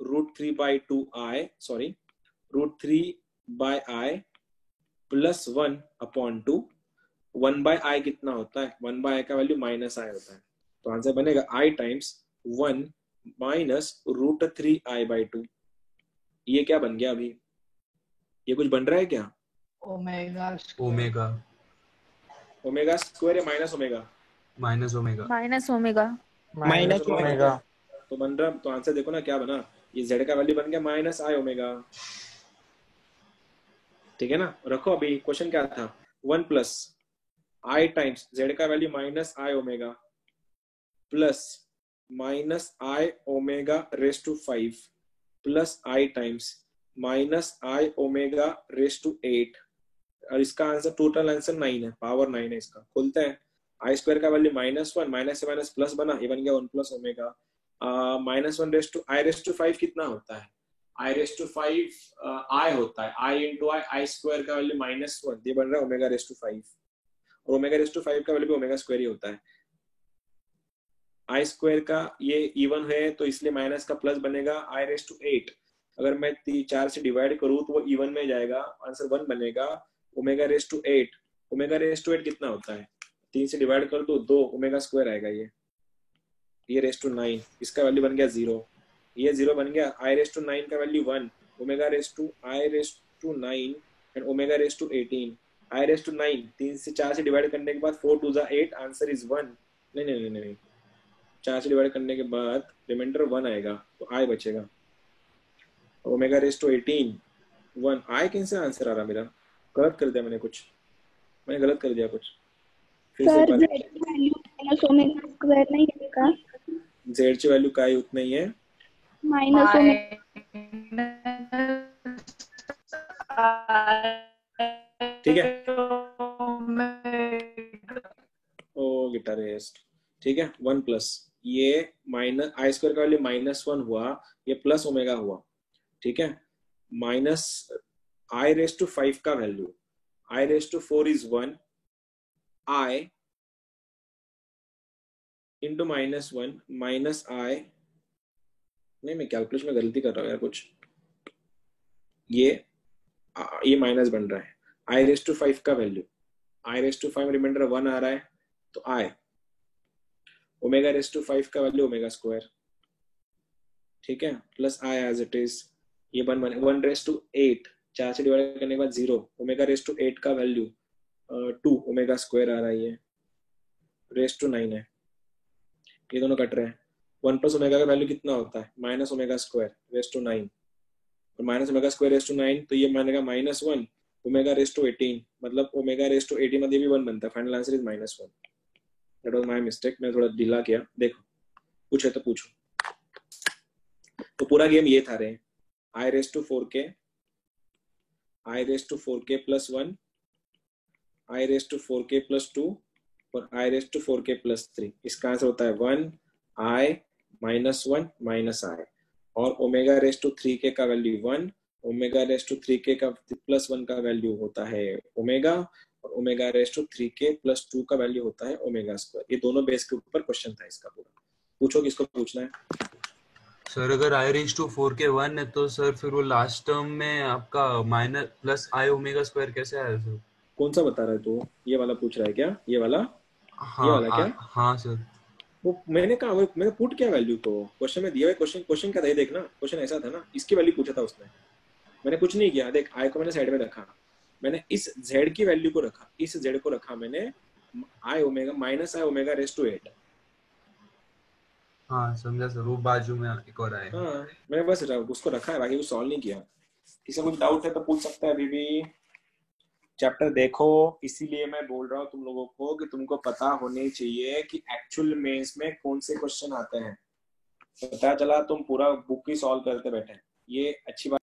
A: √3/2i sorry √3/i + 1/2 1/i कितना होता है 1/i का वैल्यू -i होता है। तो आंसर बनेगा i × 1 - √3i/2। ये क्या बन गया अभी? ये कुछ बन रहा है क्या?
G: ओमेगा
D: ओमेगा
A: ओमेगा स्क्वायर या minus omega?
D: Minus omega
F: minus omega.
A: तो बन रहा, तो आंसर देखो ना क्या बना, ये z का वैल्यू बन गया -i ओमेगा। ठीक है ना। रखो अभी क्वेश्चन क्या था 1 + i टाइम्स z का value -i omega plus -i omega raise to 5 plus i times -i omega raise to 8। और इसका आंसर टोटल आंसर 9 है, पावर 9 है इसका। खोलते हैं i स्क्वायर का वैल्यू -1 माइनस से माइनस प्लस बना, ये बन गया 1 + omega -1 raise to i raise to 5 कितना होता है i रेज़ टू 5 i होता है i × i स्क्वायर का वैल्यू -1 ये बन रहा है ओमेगा रेज़ टू 5 और ओमेगा रेज़ टू 5 का वैल्यू भी ओमेगा स्क्वायर ही होता है। i स्क्वायर का ये इवन है तो इसलिए माइनस का प्लस बनेगा i रेज़ टू 8। अगर मैं 4 से डिवाइड करूं तो वो इवन में जाएगा, आंसर 1 बनेगा omega raise to 8। Omega raise to 8 कितना होता है 3 से डिवाइड कर दो 2 ओमेगा स्क्वायर आएगा। ये रेज़ टू 9 इसका वैल्यू बन गया 0। ये 0 बन गया i रेज़ टू 9 का value 1 omega raise to i raise to 9 and omega raise to 18 i raise to 9 3 से 4 से डिवाइड करने के बाद 4 2 8 आंसर इज 1। नहीं 4 से डिवाइड करने के बाद रिमाइंडर 1 आएगा तो i बचेगा। ओमेगा रेज़ टू 18 1 i कैसे आंसर आ रहा मेरा? गलत कर दिया मैंने कुछ, मैंने गलत कर दिया कुछ। फिर से
B: सर z की वैल्यू माइनस ओमेगा स्क्वायर नहीं है का?
A: z की वैल्यू का ही उतना ही है
B: माइनस ओमेगा।
A: ठीक है ओ गिटारिस्ट। ठीक है 1 प्लस ये माइनस i स्क्वायर का वैल्यू -1 हुआ, ये प्लस ओमेगा हुआ। ठीक है माइनस i रेज़ टू 5 का value i raise to 4 is 1 i into -1 minus i। नहीं मैं कैलकुलेशन में गलती कर रहा हूँ यार कुछ, ये माइनस बन रहा है i रेज़ टू 5 का value i raise to 5 remainder 1 आ रहा है तो i ओमेगा रेज़ टू 5 का वैल्यू ओमेगा स्क्वायर। ठीक है plus i as it is ये 1 रेज़ टू 8 4 से डिवाइड करने के बाद 0 ओमेगा रेज़ टू 8 का वैल्यू 2 ओमेगा स्क्वायर आ रहा है, ये रेज़ टू 9 है, ये दोनों कट रहे हैं। 1 + ओमेगा का वैल्यू कितना होता है minus omega square raise to 9 और minus omega square raise to 9 तो ये बनेगा -1 ओमेगा रेज़ टू 18 मतलब ओमेगा रेज़ टू 18 मतलब ये भी 1 बनता है। Final answer is -1। That was my mistake, मैं थोड़ा ढीला किया। देखो पूछे तो पूछो। तो पूरा गेम ये था रे i raise to 4k i raise to 4k + 1 i raise to 4k + 2 और i रेज़ टू 4k + 3। इसका आंसर होता है 1 i -1 -i और ओमेगा रेज़ टू 3k का value 1 omega raise to 3k का +1 का वैल्यू होता है ओमेगा और ओमेगा रेज़ टू 3k + 2 का वैल्यू होता है ओमेगा स्क्वायर। ये दोनों बेस के ऊपर क्वेश्चन था इसका पूरा। पूछो किसको पूछना है।
D: सर अगर i रेज़ टू 4k 1 है तो सर फिर वो लास्ट टर्म में आपका +i ओमेगा स्क्वायर कैसे आया सर?
A: कौन सा बता रहा है तू? ये वाला पूछ रहा है क्या? ये वाला?
D: हाँ,
A: ये वाला क्या?
D: हाँ सर
A: वो मैंने कहा वो मैंने पुट क्या वैल्यू तो क्वेश्चन में दिया हुआ क्वेश्चन क्या था ये देखना। क्वेश्चन ऐसा था ना, इसकी वैल्यू पूछा था उसने, मैंने कुछ नहीं किया। देख i को मैंने साइड में रखा, मैंने इस z की वैल्यू को रखा, इस z को रखा मैंने i omega -i omega raise to 8।
D: हाँ समझा सर, वो बाजू में एक और आए।
A: हाँ मैंने बस उसको रखा है, बाकी कुछ सॉल्व नहीं किया। किसी को कुछ डाउट है तो पूछ सकता है। अभी भी चैप्टर देखो, इसीलिए मैं बोल रहा हूँ तुम लोगों को कि तुमको पता होनी चाहिए कि एक्चुअल मेंस में कौन से क्वेश्चन आते हैं। पता चला तुम पूरा बुक ही सॉल्व करते बैठे, ये अच्छी बात